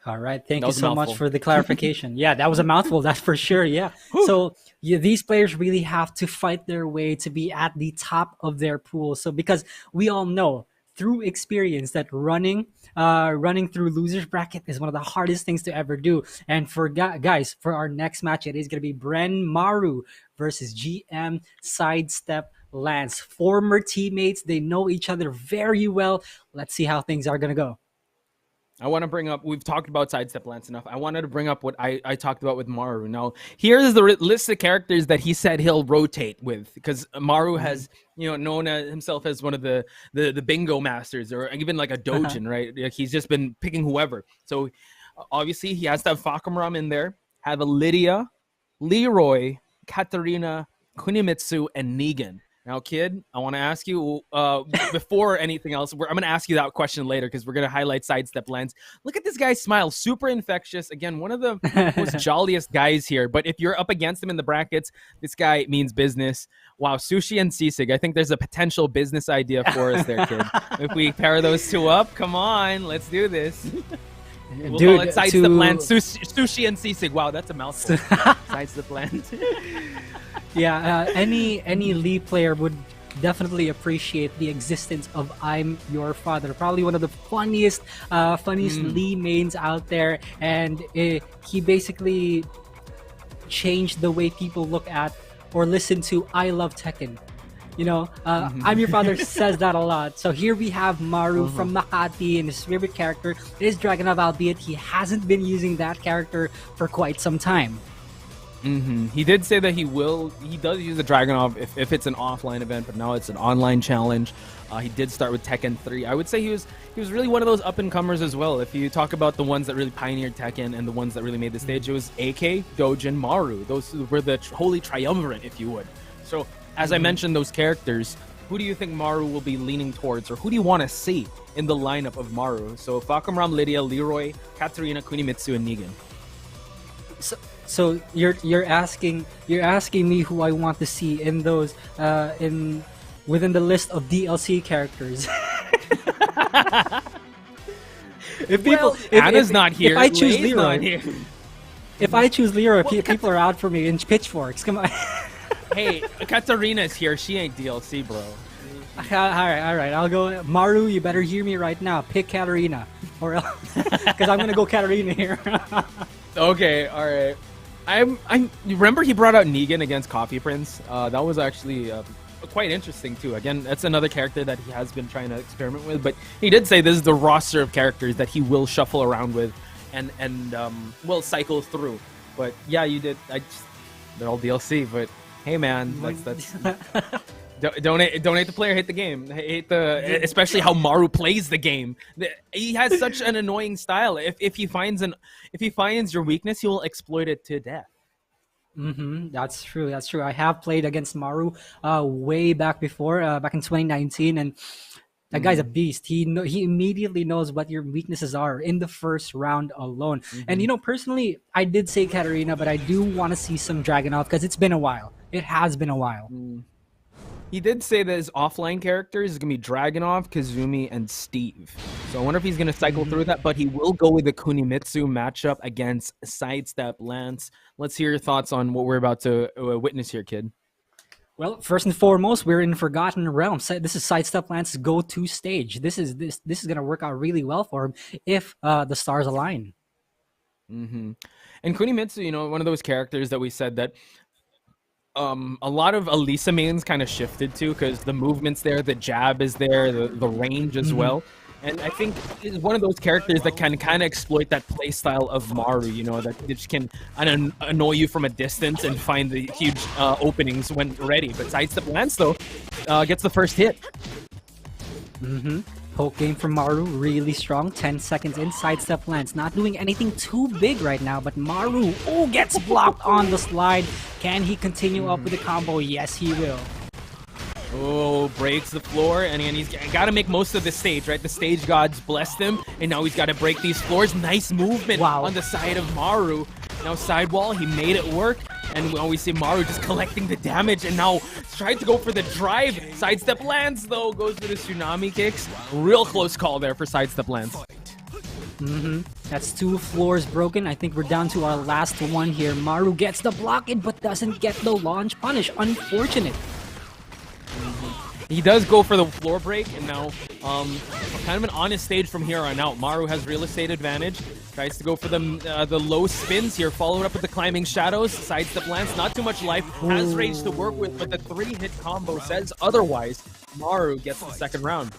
All right. Thank That you was a so much mouthful. for the clarification. Yeah, that was a mouthful, that's for sure. Yeah. So yeah, these players really have to fight their way to be at the top of their pool. So because we all know through experience that running through losers bracket is one of the hardest things to ever do. And for guys, for our next match, it is going to be Bren Maru versus GM Sidestep Lance. Former teammates, they know each other very well. Let's see how things are going to go. I want to bring up, we've talked about SideStepLance enough. I wanted to bring up what I talked about with Maru. Now, here's the list of characters that he said he'll rotate with, because Maru has, known himself as one of the bingo masters, or even like a dojin, right? Like, he's just been picking whoever. So obviously he has to have Fakamram in there, have a Lydia, Leroy, Katarina, Kunimitsu, and Negan. Now, kid, I want to ask you, before anything else, I'm going to ask you that question later, because we're going to highlight SideStepLance. Look at this guy's smile. Super infectious. Again, one of the most jolliest guys here. But if you're up against him in the brackets, this guy means business. Wow, Sushi and Sisig. I think there's a potential business idea for us there, kid. If we pair those two up, come on, let's do this. We'll call it SideStepLance, Sushi and Sisig. Wow, that's a mouthful. SideStepLance. Yeah, any Lee player would definitely appreciate the existence of I'm Your Father. Probably one of the funniest Lee mains out there, and he basically changed the way people look at or listen to I Love Tekken. I'm Your Father says that a lot. So here we have Maru from Makati, and his favorite character is Dragunov, albeit he hasn't been using that character for quite some time. He did say that he does use the Dragunov if it's an offline event, but now it's an online challenge. He did start with Tekken 3. I would say he was really one of those up-and-comers as well. If you talk about the ones that really pioneered Tekken and the ones that really made the stage, it was AK, Dojin, Maru. Those were the holy triumvirate, if you would. So, as I mentioned, those characters, who do you think Maru will be leaning towards, or who do you want to see in the lineup of Maru? So, Fakamram, Lydia, Leroy, Katarina, Kunimitsu, and Negan. So you're asking me who I want to see in those within the list of DLC characters. Anna's not here. If I choose Leigh's Leroy, not here. if I choose Leroy, people are out for me in pitchforks. Come on. Hey, Katarina's here. She ain't DLC, bro. All right. I'll go. Maru, you better hear me right now. Pick Katarina, or else, because I'm gonna go Katarina here. Okay, all right. You remember he brought out Negan against Coffee Prince? That was actually quite interesting too. Again, that's another character that he has been trying to experiment with, but he did say this is the roster of characters that he will shuffle around with and will cycle through. But yeah, you did. They're all DLC, but hey, man, that's don't hate the player, hate the game. Especially how Maru plays the game. He has such an annoying style. If he finds your weakness, he will exploit it to death. That's true. I have played against Maru way back before, back in 2019, and that guy's a beast. He immediately knows what your weaknesses are in the first round alone. And personally, I did say Katarina, but I do want to see some Dragunov because it's been a while. It has been a while. He did say that his offline characters is going to be Dragunov, Kazumi, and Steve. So I wonder if he's going to cycle through that, but he will go with the Kunimitsu matchup against SideStepLance. Let's hear your thoughts on what we're about to witness here, kid. Well, first and foremost, we're in Forgotten Realms. This is SideStepLance's go-to stage. This is going to work out really well for him if the stars align. And Kunimitsu, one of those characters that we said that a lot of Elisa mains kind of shifted to, because the movement's there, the jab is there, the range as well. And I think is one of those characters that can kind of exploit that play style of Maru, that just can annoy you from a distance and find the huge openings when ready. But SideStepLance, though, gets the first hit. Poke game from Maru, really strong. 10 seconds in. SideStepLance not doing anything too big right now, but Maru, gets blocked on the slide. Can he continue up with the combo? Yes, he will. Breaks the floor, and he's got to make most of the stage, right? The stage gods blessed him, and now he's got to break these floors. Nice movement on the side of Maru. Now sidewall, he made it work, and we see Maru just collecting the damage, and now tried to go for the drive. SideStepLance, though, goes for the tsunami kicks. Real close call there for SideStepLance. That's 2 floors broken. I think we're down to our last one here. Maru gets the block in, but doesn't get the launch punish. Unfortunate. He does go for the floor break, and now kind of an honest stage from here on out. Maru has real estate advantage. Tries to go for the low spins here, followed up with the climbing shadows. Sidestep Lance, not too much life. Has rage to work with, but the 3-hit combo says otherwise. Maru gets the second round.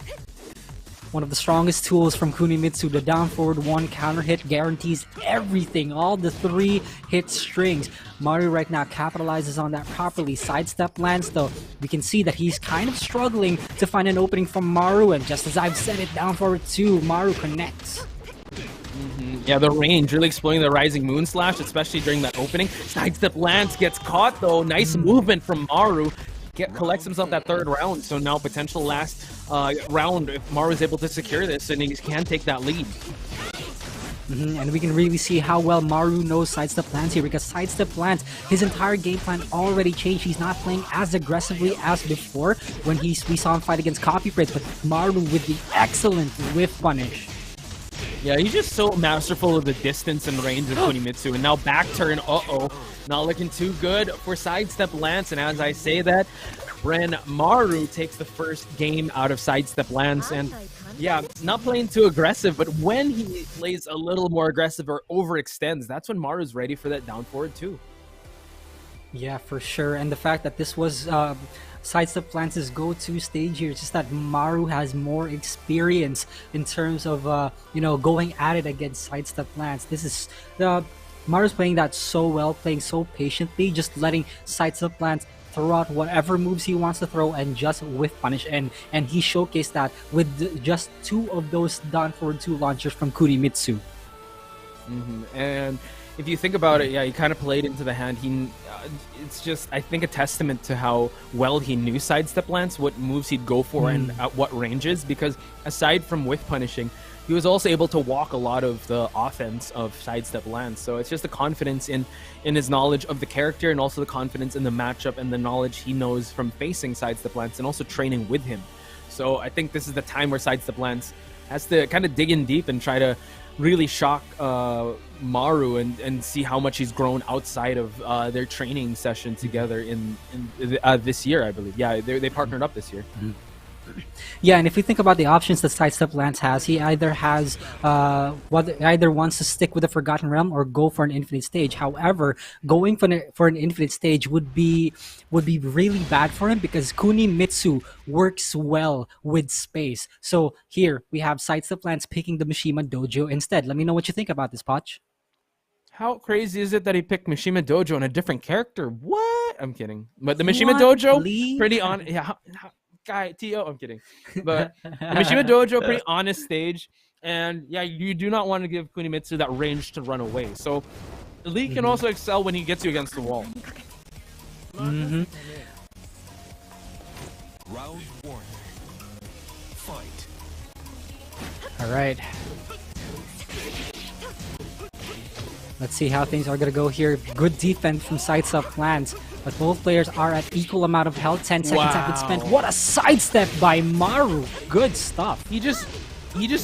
One of the strongest tools from Kunimitsu, the down forward 1 counter hit guarantees everything, all the 3-hit strings. Maru right now capitalizes on that properly. Sidestep Lance though, we can see that he's kind of struggling to find an opening from Maru, and just as I've said it, down forward 2, Maru connects. Yeah, the range, really exploiting the Rising Moon Slash, especially during that opening. Sidestep Lance gets caught though, nice movement from Maru. Collects himself that third round, so now potential last round if Maru is able to secure this and he can take that lead. And we can really see how well Maru knows Sidestep Lance here, because Sidestep Lance, his entire game plan already changed. He's not playing as aggressively as before when we saw him fight against Copy Prince, but Maru with the excellent whiff punish. Yeah, he's just so masterful of the distance and range of Kunimitsu. And now back turn, not looking too good for Sidestep Lance. And as I say that, Maru takes the first game out of Sidestep Lance. And yeah, not playing too aggressive, but when he plays a little more aggressive or overextends, that's when Maru's ready for that down forward too. Yeah, for sure. And the fact that this was Sidestep Lance's go-to stage here, it's just that Maru has more experience in terms of going at it against Sidestep Lance. This is Maru's playing that so well, playing so patiently, just letting Sidestep Lance throw out whatever moves he wants to throw and just whiff punish, and he showcased that with just 2 of those down forward 2 launchers from Kunimitsu. And if you think about it, yeah, he kind of played into the hand. It's just, I think, a testament to how well he knew Sidestep Lance, what moves he'd go for and at what ranges, because aside from whiff punishing, he was also able to walk a lot of the offense of Sidestep Lance. So it's just the confidence in his knowledge of the character, and also the confidence in the matchup and the knowledge he knows from facing Sidestep Lance and also training with him. So I think this is the time where Sidestep Lance has to kind of dig in deep and try to really shock Maru and see how much he's grown outside of their training session together in this year, I believe. Yeah, they partnered up this year. Yeah, and if we think about the options that Sidestep Lance has, he either has either wants to stick with the Forgotten Realm or go for an infinite stage. However, going for an infinite stage would be really bad for him, because Kunimitsu works well with space. So here we have Sidestep Lance picking the Mishima Dojo instead. Let me know what you think about this, Poch. How crazy is it that he picked Mishima Dojo on a different character? What? I'm kidding. But the Mishima Dojo, pretty on. Yeah. Guy, T.O. I'm kidding. But the Mishima Dojo, pretty honest stage. And yeah, you do not want to give Kunimitsu that range to run away. So Lee can also excel when he gets you against the wall. Round 1. Fight. All right. Let's see how things are going to go here. Good defense from Sidestep Lance, but both players are at equal amount of health. 10 seconds have been spent. What a sidestep by Maru. Good stuff. He just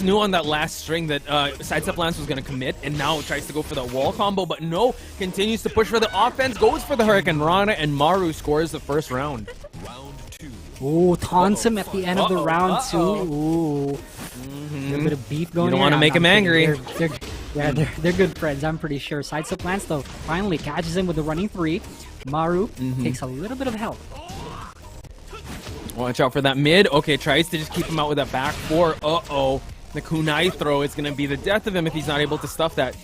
knew on that last string that Sidestep Lance was going to commit, and now tries to go for the wall combo, but no, continues to push for the offense, goes for the Hurricane Rana, and Maru scores the first round. Round 2. Ooh, taunts him at the end of the round too. Ooh. A bit of beef going on. You don't want to make him angry. They're good friends, I'm pretty sure. Sidestep Lance, though, finally catches him with the running 3. Maru takes a little bit of health. Watch out for that mid. Okay, tries to just keep him out with that back 4. The kunai throw is going to be the death of him if he's not able to stuff that.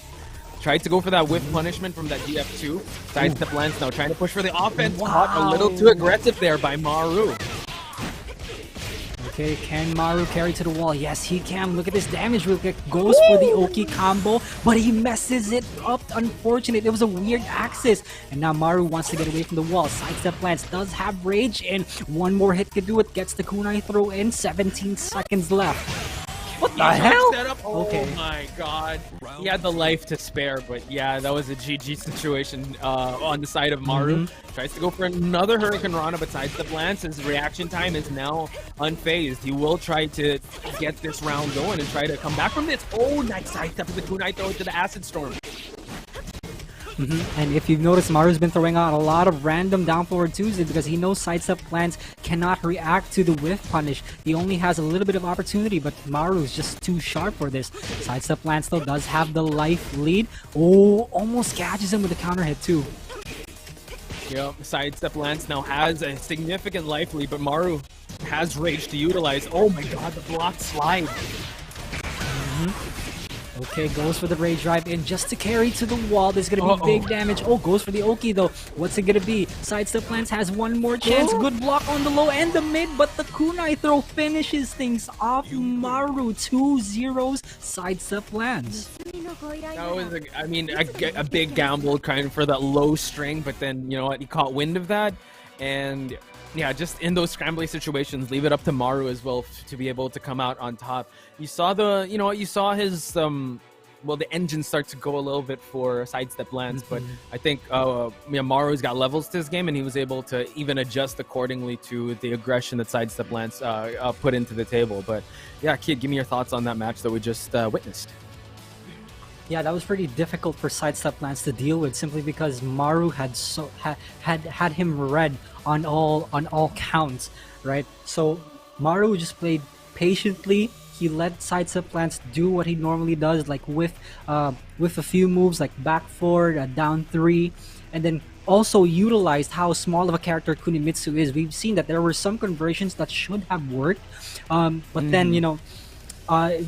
Tried to go for that whiff punishment from that DF2. Sidestep Lance now trying to push for the offense. Caught a little too aggressive there by Maru. Okay, can Maru carry to the wall? Yes, he can. Look at this damage real quick. Goes for the Oki combo, but he messes it up. Unfortunate. It was a weird axis. And now Maru wants to get away from the wall. Sidestep Lance does have rage, and one more hit could do it. Gets the kunai throw in. 17 seconds left. What the hell? Setup. Oh Okay. my god. He had the life to spare, but yeah, that was a GG situation on the side of Maru. Tries to go for another Hurricane Rana, but SideStepLance, his reaction time is now unfazed. He will try to get this round going and try to come back from this. Oh, nice sidestep with the kunai throw to the Acid Storm. And if you've noticed, Maru's been throwing out a lot of random down forward twos because he knows SideStepLance cannot react to the whiff punish. He only has a little bit of opportunity, but Maru's just too sharp for this. SideStepLance though does have the life lead. Oh, almost catches him with a counter hit too. Yep, SideStepLance now has a significant life lead, but Maru has rage to utilize. Oh my god, the blocked slide. Okay, goes for the rage drive in just to carry to the wall. There's gonna be big damage. Oh, goes for the Oki though. What's it gonna be? SideStepLance has one more chance. Good block on the low and the mid, but the kunai throw finishes things off. Maru 2-0 SideStepLance. That was, a big gamble kind of for that low string, but then, you know what, he caught wind of that, and yeah, just in those scrambly situations, leave it up to Maru as well to be able to come out on top. You saw his, well, the engine starts to go a little bit for SideStepLance, but I think Maru's got levels to his game, and he was able to even adjust accordingly to the aggression that SideStepLance put into the table. But yeah, Kid, give me your thoughts on that match that we just witnessed. Yeah, that was pretty difficult for SideStepLance to deal with, simply because Maru had had him read on all counts, right? So Maru just played patiently. He let SideStepLance do what he normally does, like with a few moves like back forward, down 3, and then also utilized how small of a character Kunimitsu is. We've seen that there were some conversions that should have worked, but then, you know,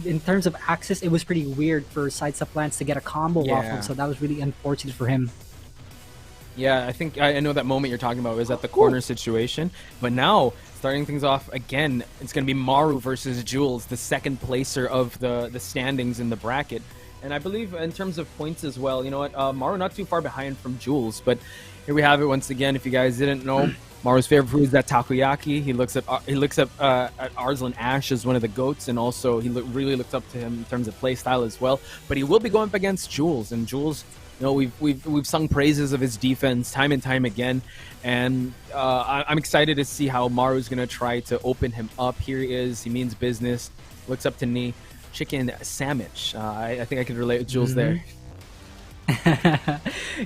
in terms of access, it was pretty weird for SideStepLance to get a combo off him, so that was really unfortunate for him. Yeah, I think I know that moment you're talking about was at the corner situation, but now starting things off again, it's going to be Maru versus Jules, the second placer of the standings in the bracket. And I believe in terms of points as well, you know what, Maru not too far behind from Jules, but here we have it once again. If you guys didn't know, Maru's favorite food is that takoyaki. He looks at Arslan Ash as one of the goats, and also he really looks up to him in terms of play style as well. But he will be going up against Jules, and Jules, you know, we've sung praises of his defense time and time again, and I'm excited to see how Maru's gonna try to open him up. Here he is. He means business. Looks up to me. Chicken sandwich. I think I could relate with Jules there.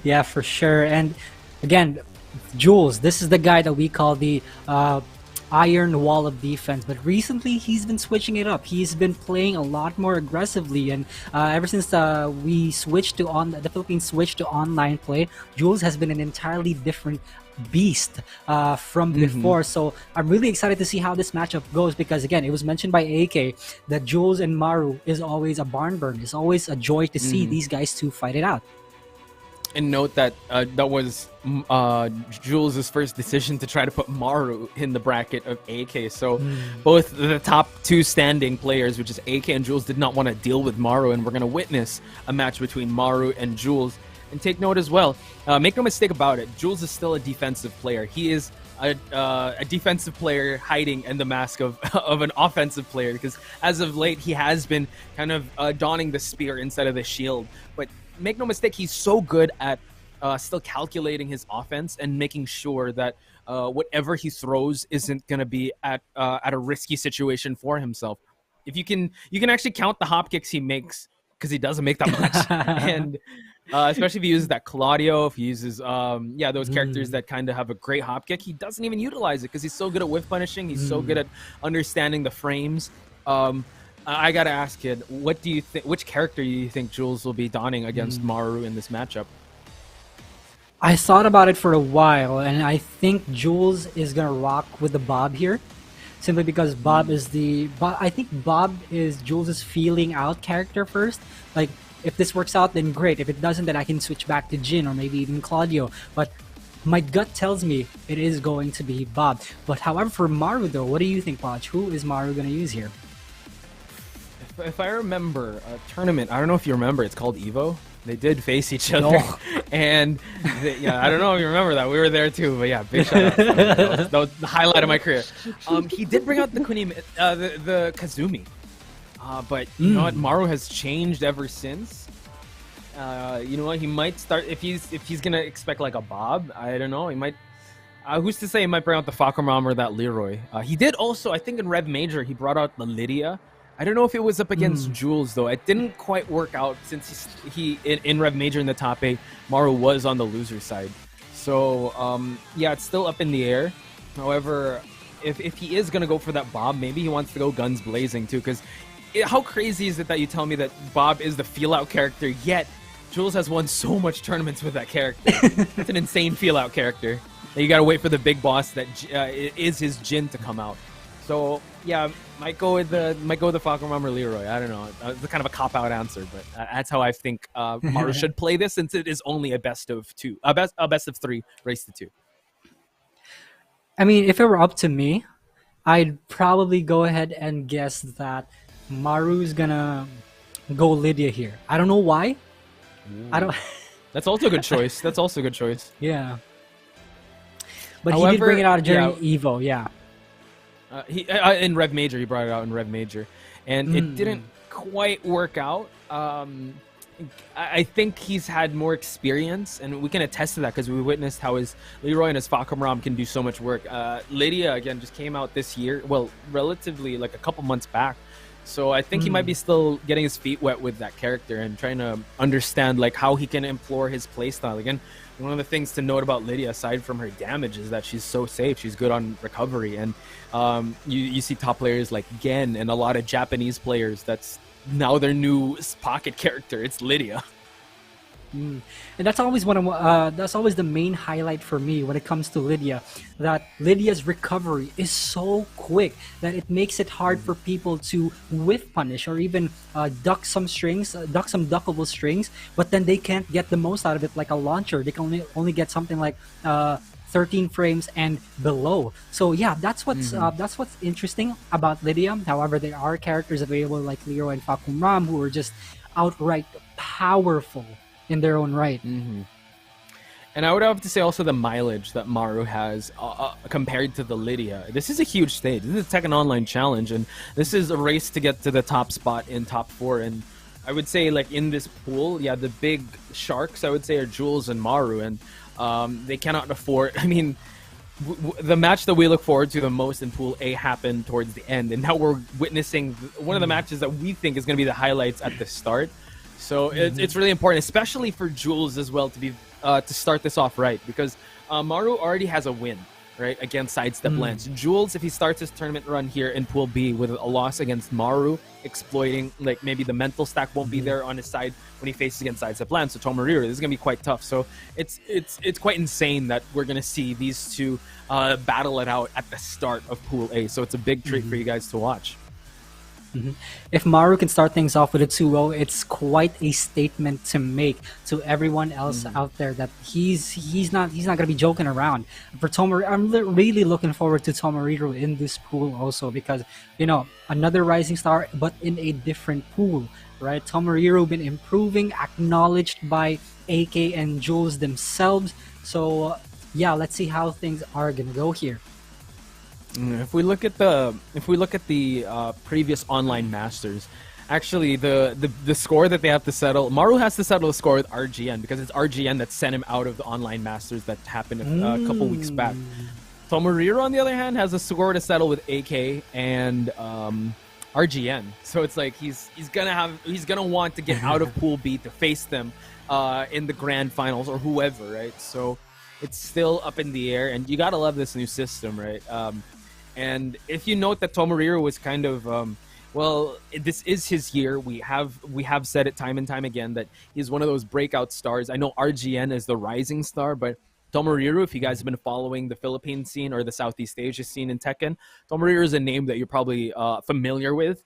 Yeah, for sure. And again, Jules, this is the guy that we call the iron wall of defense, but recently he's been switching it up. He's been playing a lot more aggressively, and ever since we switched to the Philippines switched to online play, Jules has been an entirely different beast from before. So I'm really excited to see how this matchup goes, because again, it was mentioned by AK that Jules and Maru is always a barn burn. It's always a joy to see these guys two fight it out. And note that that was Jules' first decision to try to put Maru in the bracket of AK. So both the top two standing players, which is AK and Jules, did not want to deal with Maru, and we're going to witness a match between Maru and Jules. And take note as well, make no mistake about it, Jules is still a defensive player. He is a defensive player hiding in the mask of an offensive player, because as of late he has been kind of donning the spear instead of the shield. But make no mistake, he's so good at still calculating his offense and making sure that whatever he throws isn't going to be at a risky situation for himself. If you can actually count the hop kicks he makes, because he doesn't make that much. And especially if he uses that Claudio, if he uses those characters that kind of have a great hop kick, he doesn't even utilize it because he's so good at whiff punishing. He's so good at understanding the frames. I gotta ask, Kid, what do you think? Which character do you think Jules will be donning against Maru in this matchup? I thought about it for a while, and I think Jules is gonna rock with the Bob here, simply because Bob is I think Bob is Jules's feeling out character first. Like, if this works out, then great. If it doesn't, then I can switch back to Jin or maybe even Claudio. But my gut tells me it is going to be Bob. But however, for Maru though, what do you think, Poch? Who is Maru gonna use here? If I remember a tournament, I don't know if you remember, it's called Evo. They did face each other, and I don't know if you remember that. We were there too, but yeah, big shout out. That was the highlight of my career. He did bring out the Kazumi. But you know what? Maru has changed ever since. You know what? He might start if he's gonna expect like a Bob. I don't know. He might. Who's to say he might bring out the Fakumram or that Leroy? He did also, I think, in Rev Major, he brought out the Lydia. I don't know if it was up against Jules though. It didn't quite work out since he in Rev Major in the top 8, Maru was on the loser side. So yeah, it's still up in the air. However, if he is gonna go for that Bob, maybe he wants to go guns blazing too. Because how crazy is it that you tell me that Bob is the feel out character, yet Jules has won so much tournaments with that character? It's an insane feel out character. You gotta wait for the big boss that is his Jin to come out. So yeah, might go with the Fakumram or Leroy. I don't know. It's kind of a cop out answer, but that's how I think Maru should play this, since it is only a best of 2, a best of 3 race to 2. I mean, if it were up to me, I'd probably go ahead and guess that Maru's gonna go Lydia here. I don't know why. I don't. That's also a good choice. That's also a good choice. Yeah. But However, he did bring it out during Evo, yeah. He in Rev Major, he brought it out in Rev Major, and it didn't quite work out. I think he's had more experience, and we can attest to that because we witnessed how his Leroy and his Fakumram can do so much work. Lydia, again, just came out this year, well, relatively like a couple months back. So I think he might be still getting his feet wet with that character and trying to understand like how he can implore his playstyle. Again, one of the things to note about Lydia, aside from her damage, is that she's so safe. She's good on recovery. And you see top players like Gen and a lot of Japanese players, that's now their new pocket character. It's Lydia. And that's always that's always the main highlight for me when it comes to Lydia, that Lydia's recovery is so quick that it makes it hard for people to whiff punish or even duck some duckable strings, but then they can't get the most out of it like a launcher. They can only get something like 13 frames and below. So yeah, that's what's interesting about Lydia. However, there are characters available like Leroy and Fakumram who are just outright powerful in their own right. And I would have to say also the mileage that Maru has compared to the Lydia. This is a huge stage. This is a Tekken Online challenge, and this is a race to get to the top spot in top 4. And I would say, like, in this pool, yeah, the big sharks, I would say, are Jules and Maru, and they cannot afford... I mean, the match that we look forward to the most in Pool A happened towards the end, and now we're witnessing one of the matches that we think is going to be the highlights at the start. So it's really important, especially for Jules as well, to be to start this off right, because Maru already has a win, right, against SideStepLance. Jules, if he starts his tournament run here in Pool B with a loss against Maru, exploiting, like, maybe the mental stack won't be there on his side when he faces against SideStepLance. So Tomoriru, this is gonna be quite tough. So it's quite insane that we're gonna see these two battle it out at the start of Pool A. So it's a big treat for you guys to watch. If Maru can start things off with a 2-0, it's quite a statement to make to everyone else out there that he's not gonna be joking around. For Tomoriru, I'm really looking forward to Tomoriru in this pool also, because, you know, another rising star but in a different pool, right? Tomoriru been improving, acknowledged by AK and Jules themselves. So yeah, let's see how things are gonna go here. If we look at the previous online masters, actually the score that they have to settle, Maru has to settle the score with RGN, because it's RGN that sent him out of the online masters that happened a couple weeks back. Tomoriru, on the other hand, has a score to settle with AK and RGN. So it's like he's gonna want to get out of Pool B to face them in the grand finals or whoever, right? So it's still up in the air, and you gotta love this new system, right? And if you note that Tomoriru was kind of, well, this is his year. We have said it time and time again that he's one of those breakout stars. I know RGN is the rising star, but Tomoriru, if you guys have been following the Philippine scene or the Southeast Asia scene in Tekken, Tomoriru is a name that you're probably familiar with.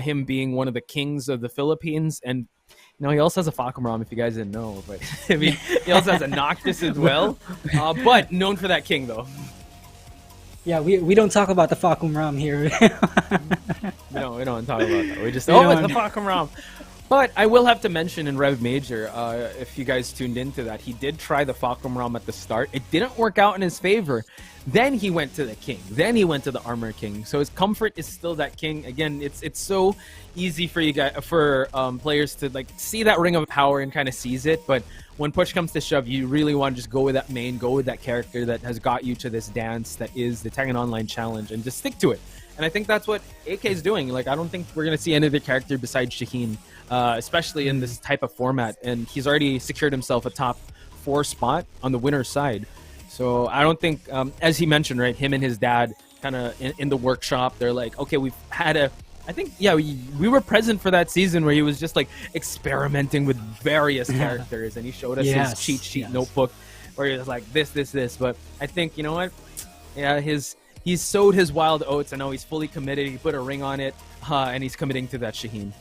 Him being one of the kings of the Philippines, and you know, he also has a Fakumram, if you guys didn't know. But I mean, he also has a Noctis as well. But known for that king, though. Yeah, we don't talk about the Fakumram here. We don't talk about that. We just it's the Fakumram. But I will have to mention in Rev Major, if you guys tuned into that, he did try the Falcom Realm at the start. It didn't work out in his favor. Then he went to the King. Then he went to the Armor King. So his comfort is still that King. Again, it's so easy for you guys, for players to like see that Ring of Power and kind of seize it. But when push comes to shove, you really want to just go with that main, go with that character that has got you to this dance that is the Tekken Online Challenge, and just stick to it. And I think that's what AK is doing. Like, I don't think we're gonna see any other character besides Shaheen. Especially in this type of format, and he's already secured himself a top 4 spot on the winner's side. So I don't think, as he mentioned, right, him and his dad kind of in the workshop, they're like, okay, we've had I think, yeah, we were present for that season where he was just like experimenting with various characters, and he showed us his cheat sheet notebook where he was like this. But I think, you know what, yeah, he's sowed his wild oats. I know he's fully committed. He put a ring on it, and he's committing to that Shaheen.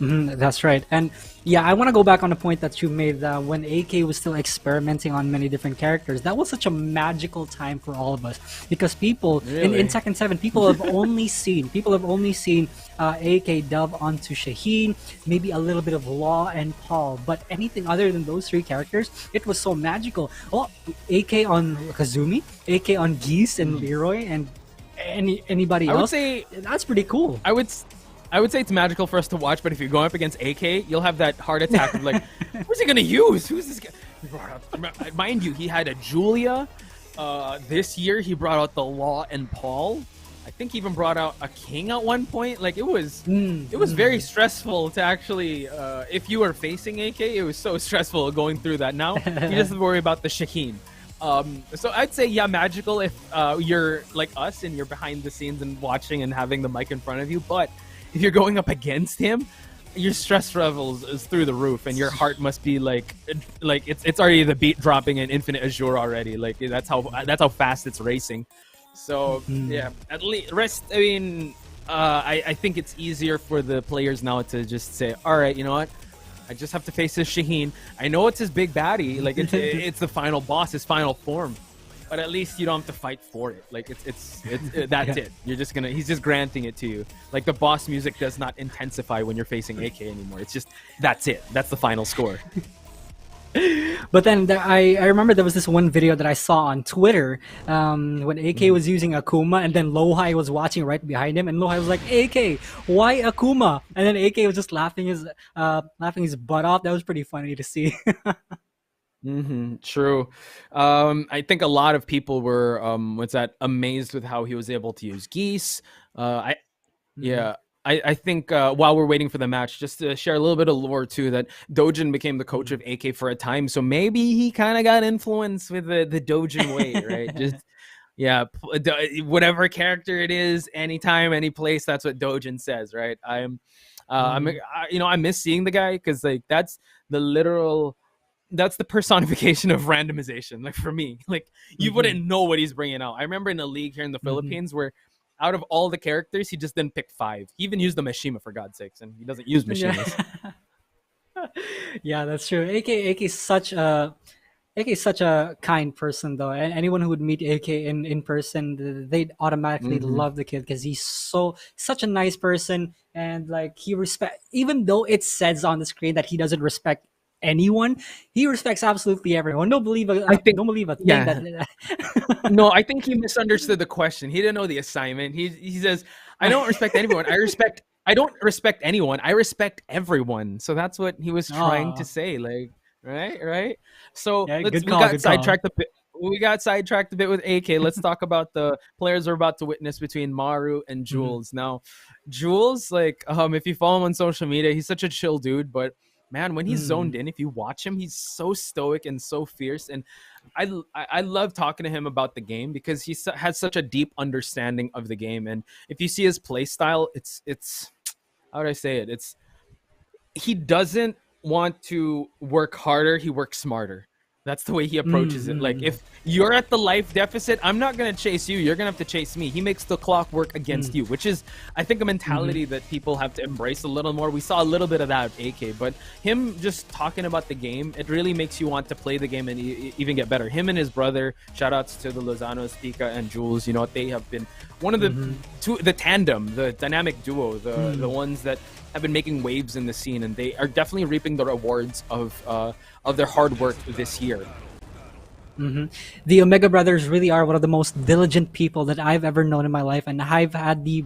That's right. And yeah, I want to go back on the point that you made when AK was still experimenting on many different characters. That was such a magical time for all of us, because people in Tekken 7, people have only seen AK delve onto Shaheen, maybe a little bit of Law and Paul, but anything other than those 3 characters, it was so magical. Oh, AK on Kazumi, AK on Geese and Leroy, and anybody else. I would say that's pretty cool. I would say it's magical for us to watch, but if you're going up against AK, you'll have that heart attack of like, what's he gonna use? Who's this guy? He brought out, mind you, he had a Julia. This year he brought out the Law and Paul. I think he even brought out a King at one point. Like, it was very stressful to actually, if you were facing AK, it was so stressful going through that. Now you just worry about the Shaheen. So I'd say, yeah, magical if you're like us and you're behind the scenes and watching and having the mic in front of you, but if you're going up against him, your stress levels is through the roof, and your heart must be like it's already the beat dropping in Infinite Azure already. Like, that's how fast it's racing. So yeah, at least rest. I mean, I think it's easier for the players now to just say, all right, you know what? I just have to face this Shaheen. I know it's his big baddie. Like, it's the final boss, his final form. But at least you don't have to fight for it. Like, that's it. You're just he's just granting it to you. Like, the boss music does not intensify when you're facing AK anymore. It's just, that's it. That's the final score. But then I remember there was this one video that I saw on Twitter when AK was using Akuma, and then Lohai was watching right behind him, and Lohai was like, AK, why Akuma? And then AK was just laughing his butt off. That was pretty funny to see. True. I think a lot of people were amazed with how he was able to use Geese. I think while we're waiting for the match, just to share a little bit of lore too, that Dojin became the coach of AK for a time, so maybe he kind of got influenced with the Dojin way, right? Just whatever character it is, anytime, any place, that's what Dojin says, right? I'm I miss seeing the guy, because like that's the personification of randomization. Like, for me, like, you wouldn't know what he's bringing out. I remember in a league here in the Philippines where out of all the characters, he just didn't pick 5. He even used the Mishima, for God's sakes, and he doesn't use Mishimas. Yeah, that's true. AK is such a kind person, though, and anyone who would meet AK in person, they'd automatically love the kid, because he's such a nice person, and like, he even though it says on the screen that he doesn't respect anyone, he respects absolutely everyone. Don't believe a thing that. No, I think he misunderstood the question. He didn't know the assignment. He says, I don't respect anyone. I don't respect anyone. I respect everyone. So that's what he was trying to say. Like, right. So we got sidetracked a bit with AK. Let's talk about the players we're about to witness between Maru and Jules. Now, Jules, like, if you follow him on social media, he's such a chill dude, but man, when he's zoned in, if you watch him, he's so stoic and so fierce. And I love talking to him about the game, because he has such a deep understanding of the game. And if you see his play style, it's how would I say it? He doesn't want to work harder. He works smarter. That's the way he approaches it. Like, if you're at the life deficit, I'm not going to chase you. You're going to have to chase me. He makes the clock work against you, which is, I think, a mentality that people have to embrace a little more. We saw a little bit of that with AK, but him just talking about the game, it really makes you want to play the game and even get better. Him and his brother, shout outs to the Lozanos, Pika and Jules, they have been one of the the tandem, the dynamic duo, the ones that have been making waves in the scene, and they are definitely reaping the rewards of their hard work this year. The Omega Brothers really are one of the most diligent people that I've ever known in my life, and I've had the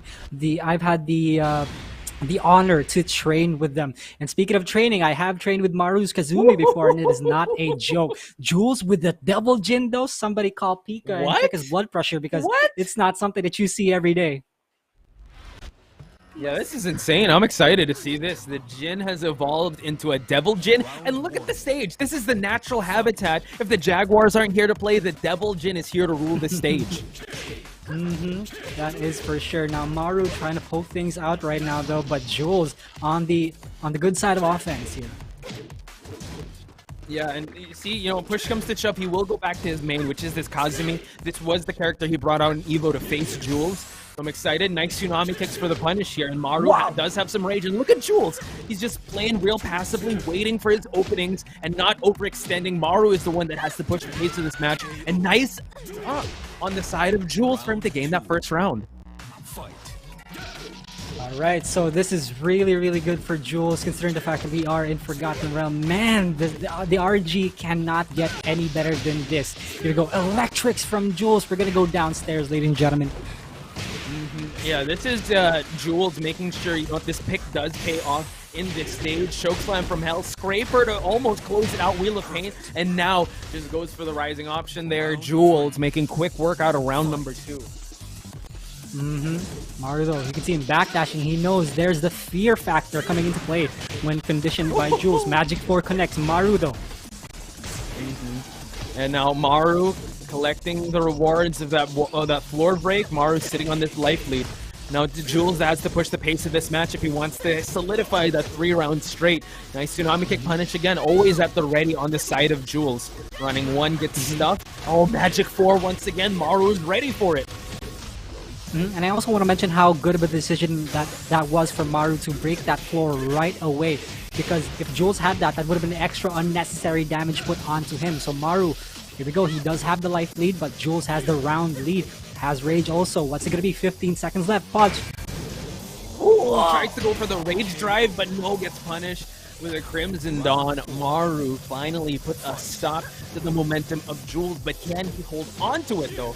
honor to train with them. And speaking of training, I have trained with Maru's Kazumi before, and it is not a joke. Jules with the double Jin dose, somebody call Pika and What? check his blood pressure because What? it's not something that you see every day. Yeah, this is insane. I'm excited to see this. The Jin has evolved into a Devil Jin. And look at the stage. This is the natural habitat. If the Jaguars aren't here to play, the Devil Jin is here to rule the stage. That is for sure. Now Maru trying to poke things out right now though, but Jules on the good side of offense here. Yeah, and you see, you know, push comes to shove, he will go back to his main, which is this Kazumi. This was the character he brought out in Evo to face Jules. I'm excited. Nice tsunami kicks for the punish here, and Maru does have some rage. And look at Jules. He's just playing real passively, waiting for his openings and not overextending. Maru is the one that has to push the pace of this match. And nice on the side of Jules for him to gain that first round. Fight. Alright, so this is really, really good for Jules considering the fact that we are in Forgotten Realm. Man, the RG cannot get any better than this. Here we go. Electrics from Jules. We're going to go downstairs, ladies and gentlemen. Yeah, this is Jules making sure, you know, this pick does pay off in this stage. Choke slam from hell, scraper to almost close it out, wheel of pain, and now just goes for the rising option there. Jules making quick work out of round number 2. Maru though, you can see him backdashing. He knows there's the fear factor coming into play when conditioned by Jules. Magic 4 connects. Maru though. And now Maru collecting the rewards of that floor break. Maru sitting on this life lead. Now Jules has to push the pace of this match if he wants to solidify that 3 rounds straight. Nice tsunami kick punish again, always at the ready on the side of Jules. Running 1 gets stuffed. Oh, Magic 4 once again. Maru's ready for it. And I also want to mention how good of a decision that was for Maru to break that floor right away. Because if Jules had that would have been extra unnecessary damage put onto him. So Maru, here we go. He does have the life lead, but Jules has the round lead. Has rage also. What's it going to be? 15 seconds left. Punch. Ooh, tries to go for the rage drive, but no, gets punished with a Crimson Dawn. Maru finally put a stop to the momentum of Jules, but can he hold on to it though?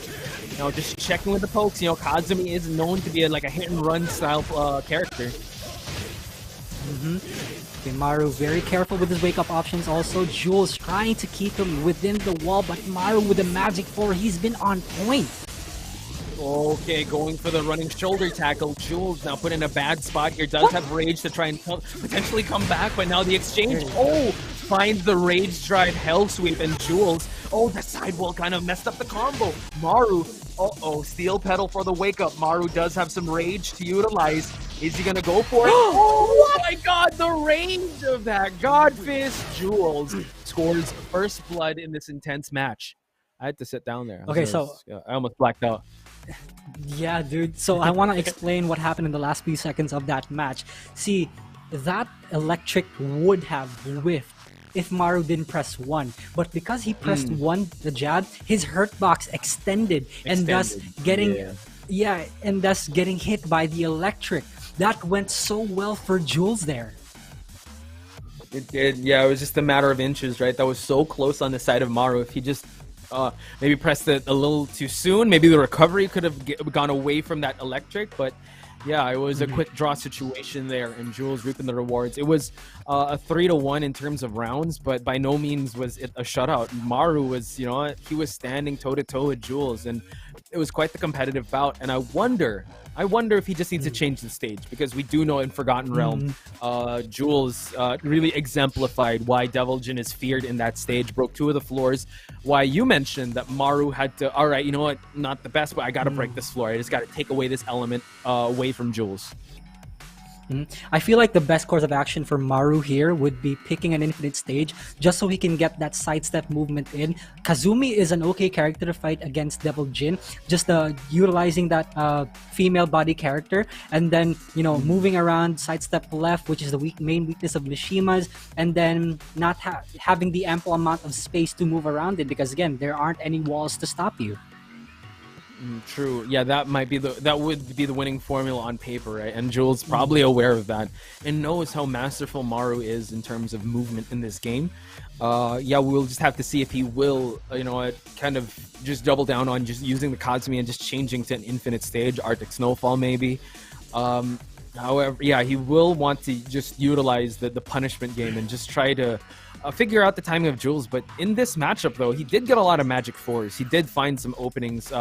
Now just checking with the pokes, you know, Kazumi is known to be like a hit and run style character. Okay, Maru very careful with his wake up options also. Jules trying to keep him within the wall, but Maru with the Magic 4, he's been on point. Okay, going for the running shoulder tackle. Jules now put in a bad spot here. Does have rage to try and potentially come back, but now the exchange. Oh, finds the rage drive hell sweep, and Jules. Oh, the sidewall kind of messed up the combo. Maru. Uh-oh, steel pedal for the wake up. Maru does have some rage to utilize. Is he gonna go for it? Oh my god, the range of that Godfist. Jules scores first blood in this intense match. I had to sit down there. Okay, I almost blacked out. Yeah, dude. So I want to explain what happened in the last few seconds of that match. See, that electric would have whiffed if Maru didn't press 1. But because he pressed 1, the jab, his hurt box extended. And thus getting and thus getting hit by the electric. That went so well for Jules there. It did. Yeah, it was just a matter of inches, right? That was so close on the side of Maru. If he just maybe pressed it a little too soon, maybe the recovery could have gone away from that electric, but yeah, it was a quick draw situation there, and Jules reaping the rewards. It was a 3-1 in terms of rounds, but by no means was it a shutout. Maru was, you know, he was standing toe-to-toe with Jules, and it was quite the competitive bout, and I wonder if he just needs to change the stage, because we do know in Forgotten Realm, Jules really exemplified why Devil Jin is feared in that stage, broke 2 of the floors. Why you mentioned that Maru had to, all right, you know what, not the best, but I got to break this floor. I just got to take away this element away from Jules. I feel like the best course of action for Maru here would be picking an infinite stage just so he can get that sidestep movement in. Kazumi is an okay character to fight against Devil Jin, just utilizing that female body character, and then, you know, moving around sidestep left, which is the main weakness of Mishima's, and then not having the ample amount of space to move around it, because again, there aren't any walls to stop you. True. Yeah, that would be the winning formula on paper, right? And Jules probably aware of that and knows how masterful Maru is in terms of movement in this game. Yeah, we'll just have to see if he will, kind of just double down on just using the Kazumi and just changing to an infinite stage, Arctic Snowfall maybe. However, yeah, he will want to just utilize the punishment game and just try to figure out the timing of Jules. But in this matchup, though, he did get a lot of magic fours. He did find some openings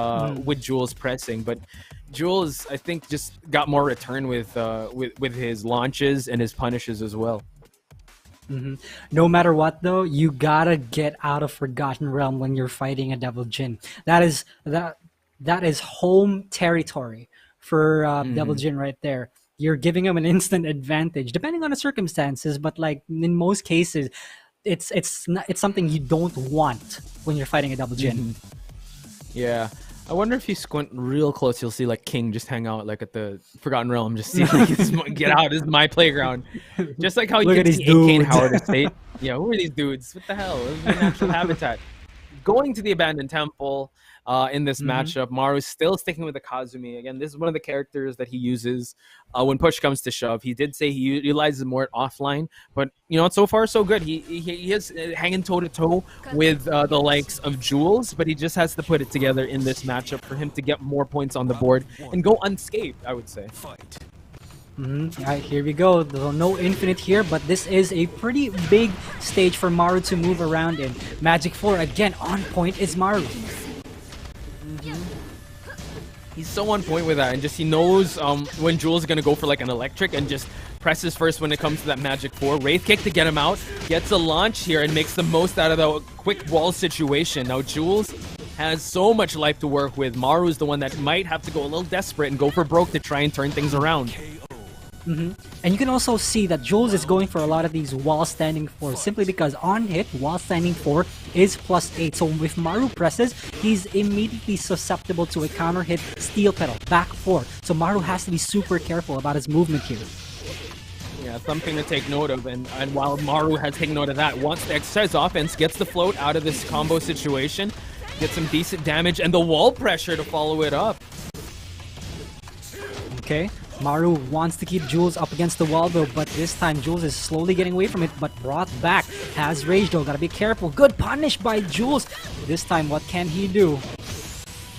with Jules pressing, but Jules, I think, just got more return with his launches and his punishes as well. No matter what, though, you gotta get out of Forgotten Realm when you're fighting a Devil Jin. That is home territory for Devil Jin right there. You're giving him an instant advantage, depending on the circumstances. But like in most cases, it's something you don't want when you're fighting a Devil Jin. Yeah. I wonder if you squint real close, you'll see like King just hang out like at the Forgotten Realm, just see like, get out, this is my playground. Just like how you can see Kane Howard Estate. Yeah, who are these dudes? What the hell? This is my natural habitat. Going to the Abandoned Temple in this matchup, Maru's still sticking with the Kazumi. Again, this is one of the characters that he uses when push comes to shove. He did say he utilizes more offline, but so far so good. He is hanging toe-to-toe with the likes of Jules, but he just has to put it together in this matchup for him to get more points on the board and go unscathed, I would say. Fight. Alright, here we go. No infinite here, but this is a pretty big stage for Maru to move around in. Magic 4 again on point is Maru. He's so on point with that, and just he knows when Jules is gonna go for like an electric and just presses first when it comes to that Magic 4. Wraith Kick to get him out, gets a launch here and makes the most out of the quick wall situation. Now Jules has so much life to work with. Maru's the one that might have to go a little desperate and go for broke to try and turn things around. And you can also see that Jules is going for a lot of these wall standing 4s simply because on hit, wall standing 4 is +8. So if Maru presses, he's immediately susceptible to a counter hit steel pedal, back 4. So Maru has to be super careful about his movement here. Yeah, something to take note of. And while Maru has taken note of that, once the exercise offense gets the float out of this combo situation, gets some decent damage and the wall pressure to follow it up. Okay. Maru wants to keep Jules up against the wall though, but this time Jules is slowly getting away from it, but brought back. Has rage though, gotta be careful. Good punish by Jules. This time, what can he do?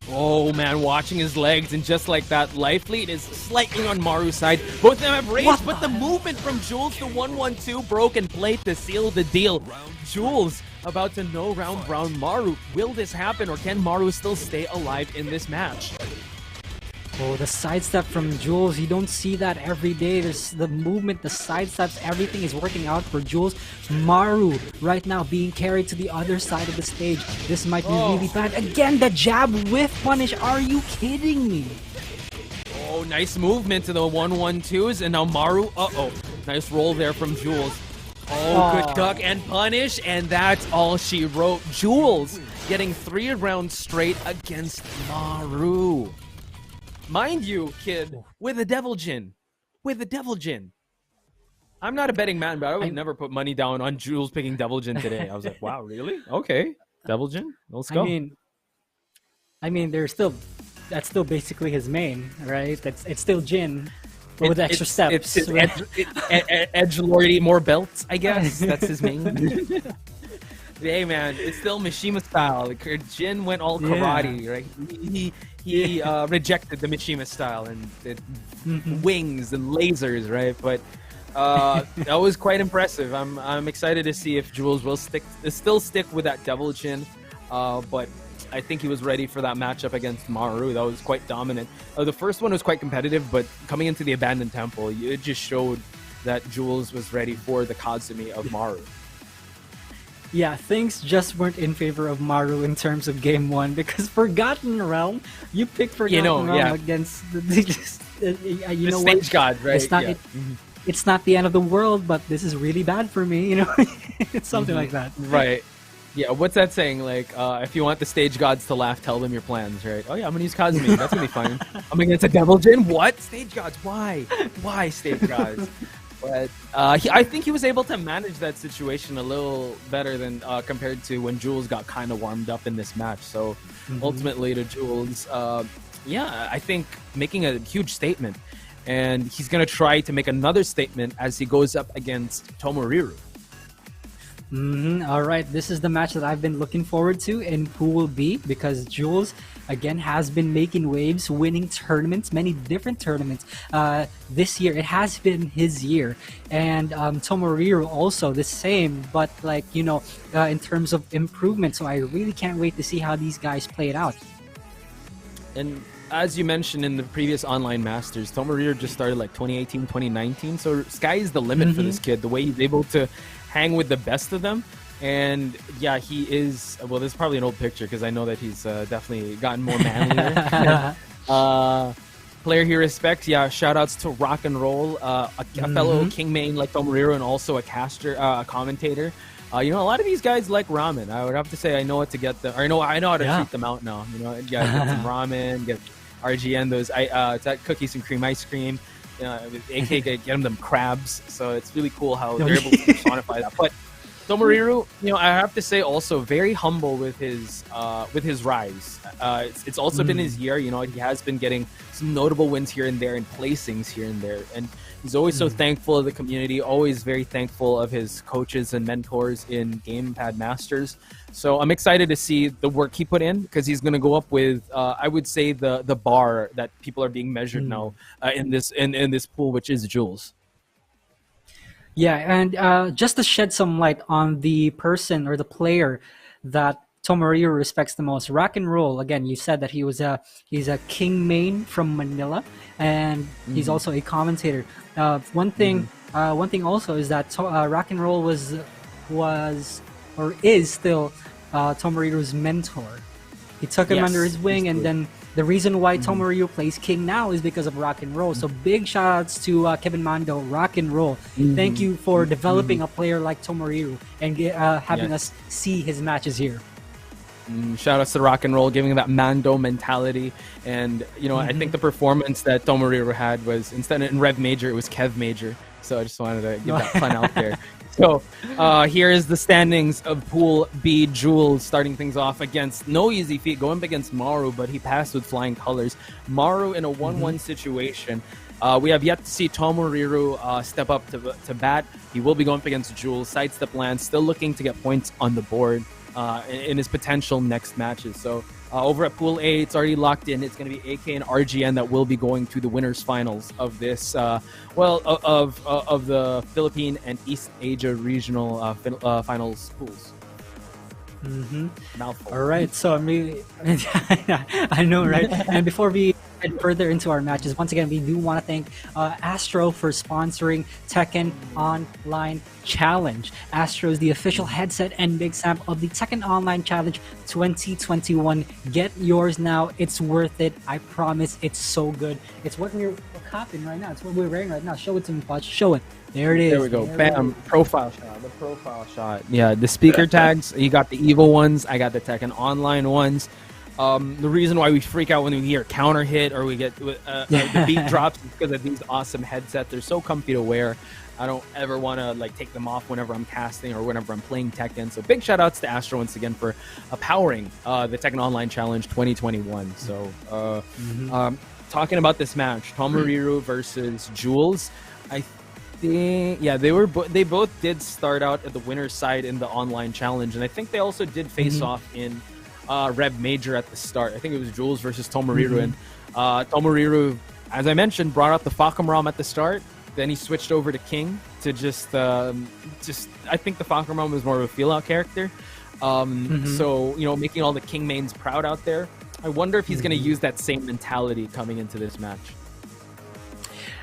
Oh man, watching his legs, and just like that, Life Lead is slightly on Maru's side. Both of them have rage, but the movement from Jules to 1-1-2 broken plate to seal the deal. Jules about to no round round Maru. Will this happen, or can Maru still stay alive in this match? Oh, the sidestep from Jules, you don't see that every day. There's the movement, the sidesteps, everything is working out for Jules. Maru right now being carried to the other side of the stage. This might be really bad. Again, the jab with punish. Are you kidding me? Oh, nice movement to the 1-1-2s, and now Maru, nice roll there from Jules. Oh, good duck and punish, and that's all she wrote. Jules getting 3 rounds straight against Maru. Mind you, kid, with a Devil Jin. With a Devil Jin. I'm not a betting man, but I would never put money down on Jules picking Devil Jin today. I was like, wow, really? Okay. Devil Jin? Let's go. I mean, that's still basically his main, right? It's still Jin, but with extra steps. It's edgelordy, more belts, I guess. That's his main. Hey, man, it's still Mishima style. Jin went all karate, right? He rejected the Mishima style and wings and lasers, right? But that was quite impressive. I'm excited to see if Jules will still stick with that Devil Jin. But I think he was ready for that matchup against Maru. That was quite dominant. The first one was quite competitive, but coming into the Abandoned Temple, it just showed that Jules was ready for the Kazumi of Maru. Yeah, things just weren't in favor of Maru in terms of game 1 because Forgotten Realm, you picked Forgotten Realm against the stage god, right? It's not the end of the world, but this is really bad for me, It's something like that. Right. Yeah, what's that saying? Like, if you want the stage gods to laugh, tell them your plans, right? Oh yeah, I'm gonna use Kazumi. That's gonna be fine. I'm against a Devil Jin? What? Stage gods? Why? Why stage gods? But I think he was able to manage that situation a little better than compared to when Jules got kind of warmed up in this match. So ultimately to Jules, yeah, I think making a huge statement. And he's going to try to make another statement as he goes up against Tomoriru. All right, this is the match that I've been looking forward to in Pool B because Jules, again, has been making waves, winning tournaments, many different tournaments. This year, it has been his year. And Tomoriru also the same, but like, you know, in terms of improvement. So I really can't wait to see how these guys play it out. And as you mentioned in the previous online masters, Tomoriru just started like 2018, 2019. So sky is the limit for this kid. The way he's able to hang with the best of them. And yeah, he is, well, this is probably an old picture because I know that he's definitely gotten more manlier. Player he respects, yeah, shout outs to Rock and Roll, a fellow King main like Tomoriru and also a caster, a commentator. You know, a lot of these guys like ramen. I would have to say I know what to get them, or I know how to treat them out now. You know, get some ramen, get RGN, those it's that cookies and cream ice cream. You know, with AK get them crabs. So it's really cool how they're able to personify that. But Tomoriru, you know, I have to say also very humble with his rise. It's also been his year. You know, he has been getting some notable wins here and there and placings here and there, and he's always so thankful of the community. Always very thankful of his coaches and mentors in Gamepad Masters. So I'm excited to see the work he put in because he's going to go up with, I would say, the bar that people are being measured now in this pool, which is Jules. Yeah, and just to shed some light on the person or the player that Tomoriru respects the most, Rock and Roll. Again, you said that he's a king main from Manila, and he's also a commentator. One thing also is that Rock and Roll was or is still Tomoriru's mentor. He took him under his wing, and then the reason why Tomoriru plays King now is because of Rock and Roll. So big shout outs to Kevin Mando, Rock and Roll. Thank you for developing a player like Tomoriru and having us see his matches here. Shout outs to Rock and Roll, giving that Mando mentality. And, you know, I think the performance that Tomoriru had was, instead of in Rev Major, it was Kev Major. So I just wanted to give that fun out there. So here is the standings of Pool B. Jules starting things off against no easy feat, going up against Maru, but he passed with flying colors. Maru in a 1-1 situation. We have yet to see Tomoriru step up to bat. He will be going up against Jules. SideStepLance still looking to get points on the board in his potential next matches. So over at Pool A, it's already locked in. It's going to be AK and RGN that will be going to the winners finals of this, of the Philippine and East Asia regional finals pools. Mouthful. All right, so I'm really, I know, right? And before we head further into our matches, once again, we do want to thank Astro for sponsoring Tekken Online Challenge. Astro is the official headset and Big Sam of the Tekken Online Challenge 2021. Get yours now. It's worth it. I promise. It's so good. It's what we're copying right now. It's what we're wearing right now. Show it to me, Poch. Show it. There it is. There we go. Bam. Profile shot. The profile shot. Yeah, the speaker tags. You got the evil ones. I got the Tekken Online ones. The reason why we freak out when we hear counter hit or we get the beat drops is because of these awesome headsets. They're so comfy to wear. I don't ever want to like take them off whenever I'm casting or whenever I'm playing Tekken. So big shout outs to Astro once again for powering the Tekken Online Challenge 2021. So talking about this match, Tomoriru versus Jules. I think they both did start out at the winner's side in the online challenge, and I think they also did face off in Rev Major at the start. I think it was Jules versus Tomoriru, and Tomoriru, as I mentioned, brought out the Fakamram at the start. Then he switched over to King to just I think the Fakamram was more of a feel-out character. So, you know, making all the King mains proud out there. I wonder if he's going to use that same mentality coming into this match.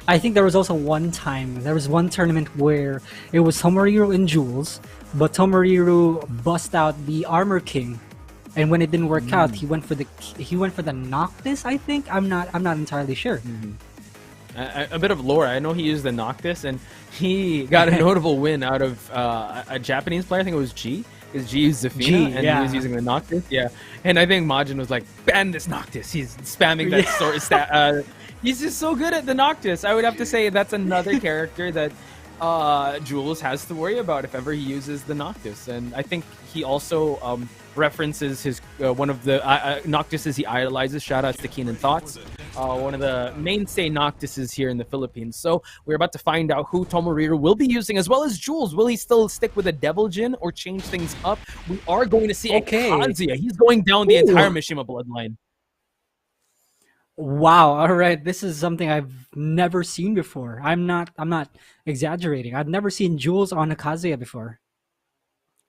I think there was also one tournament where it was Tomoriru and Jules, but Tomoriru bust out the Armor King, and when it didn't work out, he went for the Noctis. I think I'm not entirely sure. A bit of lore. I know he used the Noctis, and he got a notable win out of a Japanese player. I think it was G. Because G used Zafina, and he was using the Noctis. Yeah, and I think Majin was like, ban this Noctis. He's spamming that sort of stat. He's just so good at the Noctis. I would have to say that's another character that Jules has to worry about if ever he uses the Noctis. And I think he also references his one of the Noctises he idolizes. Shout outs to Keenan Thoughts. One of the mainstay Noctises here in the Philippines. So we're about to find out who Tomoriru will be using, as well as Jules. Will he still stick with a Devil Jin or change things up? We are going to see a Kazuya. He's going down the entire Mishima bloodline. Wow, all right. This is something I've never seen before. I'm not exaggerating. I've never seen Jules on a Kazuya before.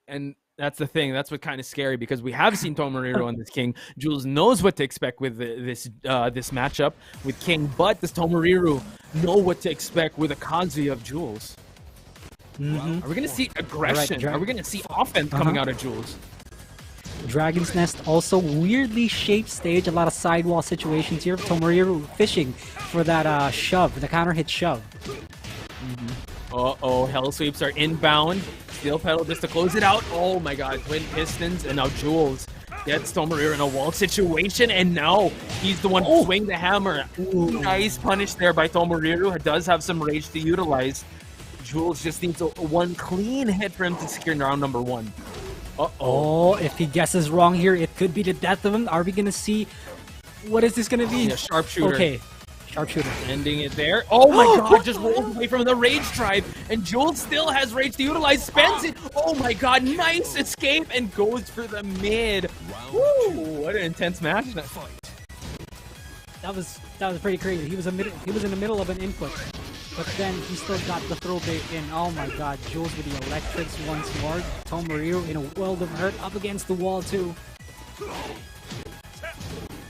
And that's the thing. That's what kind of scary, because we have seen Tomoriru on this King. Jules knows what to expect with this matchup with King, but does Tomoriru know what to expect with a Kazuya of Jules? Are we going to see aggression? Are we going to see offense coming out of Jules? Dragon's Nest also weirdly shaped stage. A lot of sidewall situations here. Tomoriru fishing for that shove, the counter hit shove. Uh-oh, Hell Sweeps are inbound. Steel Pedal just to close it out. Oh my god, Twin Pistons, and now Jules gets Tomoriru in a wall situation, and now he's the one who swing the hammer. Nice punish there by Tomoriru. It does have some rage to utilize. Jules just needs one clean hit for him to secure round number 1. Oh, if he guesses wrong here, it could be the death of him. Are we going to see... What is this going to be? Yeah, sharpshooter. Okay, sharpshooter. Ending it there. Oh my god, just rolls away from the rage drive. And Jules still has rage to utilize. Spends it. Oh my god, nice escape. And goes for the mid. Woo, what an intense match. That was pretty crazy. He was in the middle of an input. But then he still got the throw bait in. Oh my god, Jules with the electrics once more. Tomoriru in a world of hurt up against the wall too.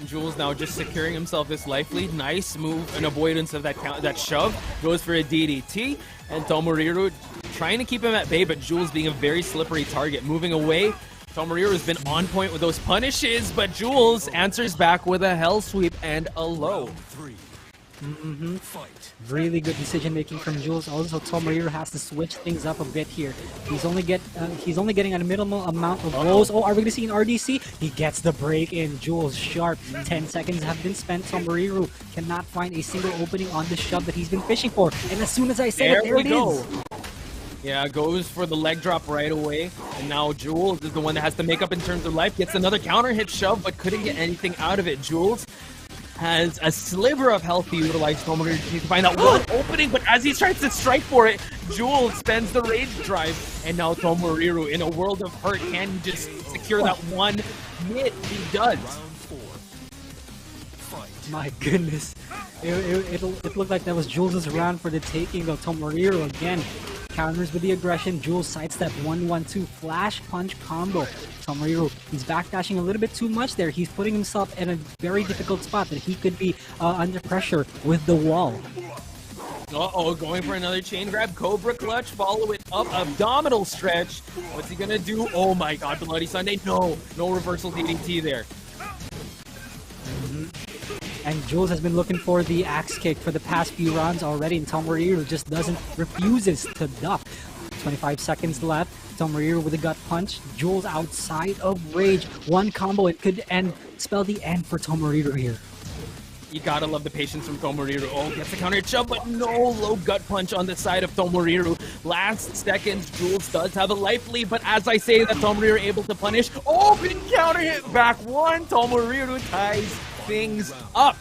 Jules now just securing himself this life lead. Nice move and avoidance of that shove. Goes for a DDT. And Tomoriru trying to keep him at bay, but Jules being a very slippery target. Moving away. Tomoriru has been on point with those punishes, but Jules answers back with a hell sweep and a low. Really good decision making from Jules. Also, Tomoriru has to switch things up a bit here. He's only getting a minimal amount of rolls. Oh, are we gonna see an RDC? He gets the break in. Jules sharp. 10 seconds have been spent. Tomoriru cannot find a single opening on the shove that he's been fishing for. And as soon as I said there it is. Yeah, goes for the leg drop right away. And now Jules is the one that has to make up in terms of life. Gets another counter hit shove, but couldn't get anything out of it. Jules has a sliver of health to utilize. Tomoriru to find that one opening, but as he tries to strike for it, Jules spends the rage drive, and now Tomoriru in a world of hurt can just secure that one hit. He does. My goodness, it looked like that was Jules' round for the taking, though. Tomoriru again counters with the aggression. Jules sidestep 1-1-2 flash punch combo. Tomoriru, he's backdashing a little bit too much there. He's putting himself in a very difficult spot that he could be under pressure with the wall. Going for another chain grab. Cobra clutch, follow it up. Abdominal stretch. What's he gonna do? Oh my god, Bloody Sunday. No reversal DDT there. And Jules has been looking for the axe kick for the past few rounds already, and Tomoriru just refuses to duck. 25 seconds left. Tomoriru with a gut punch. Jules outside of rage. One combo, it could spell the end for Tomoriru here. You gotta love the patience from Tomoriru. Oh, gets a counter shove, but no low gut punch on the side of Tomoriru. Last seconds, Jules does have a life lead, but as I say that, Tomoriru able to punish. Oh, big counter hit back one. Tomoriru ties things up.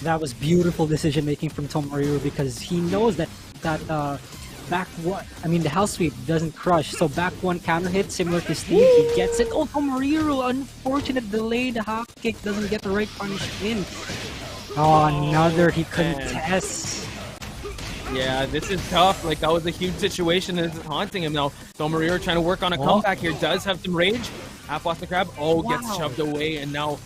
That was beautiful decision making from Tomoriru, because he knows that the house sweep doesn't crush, so back one counter hit similar to Steve, he gets it. Oh, Tomoriru, unfortunate delay, the half kick doesn't get the right punish in. Oh, another he couldn't test. Yeah, this is tough. Like, that was a huge situation and it's haunting him now. Tomoriru trying to work on a comeback here, does have some rage. Half Boston Crab, gets shoved away, and now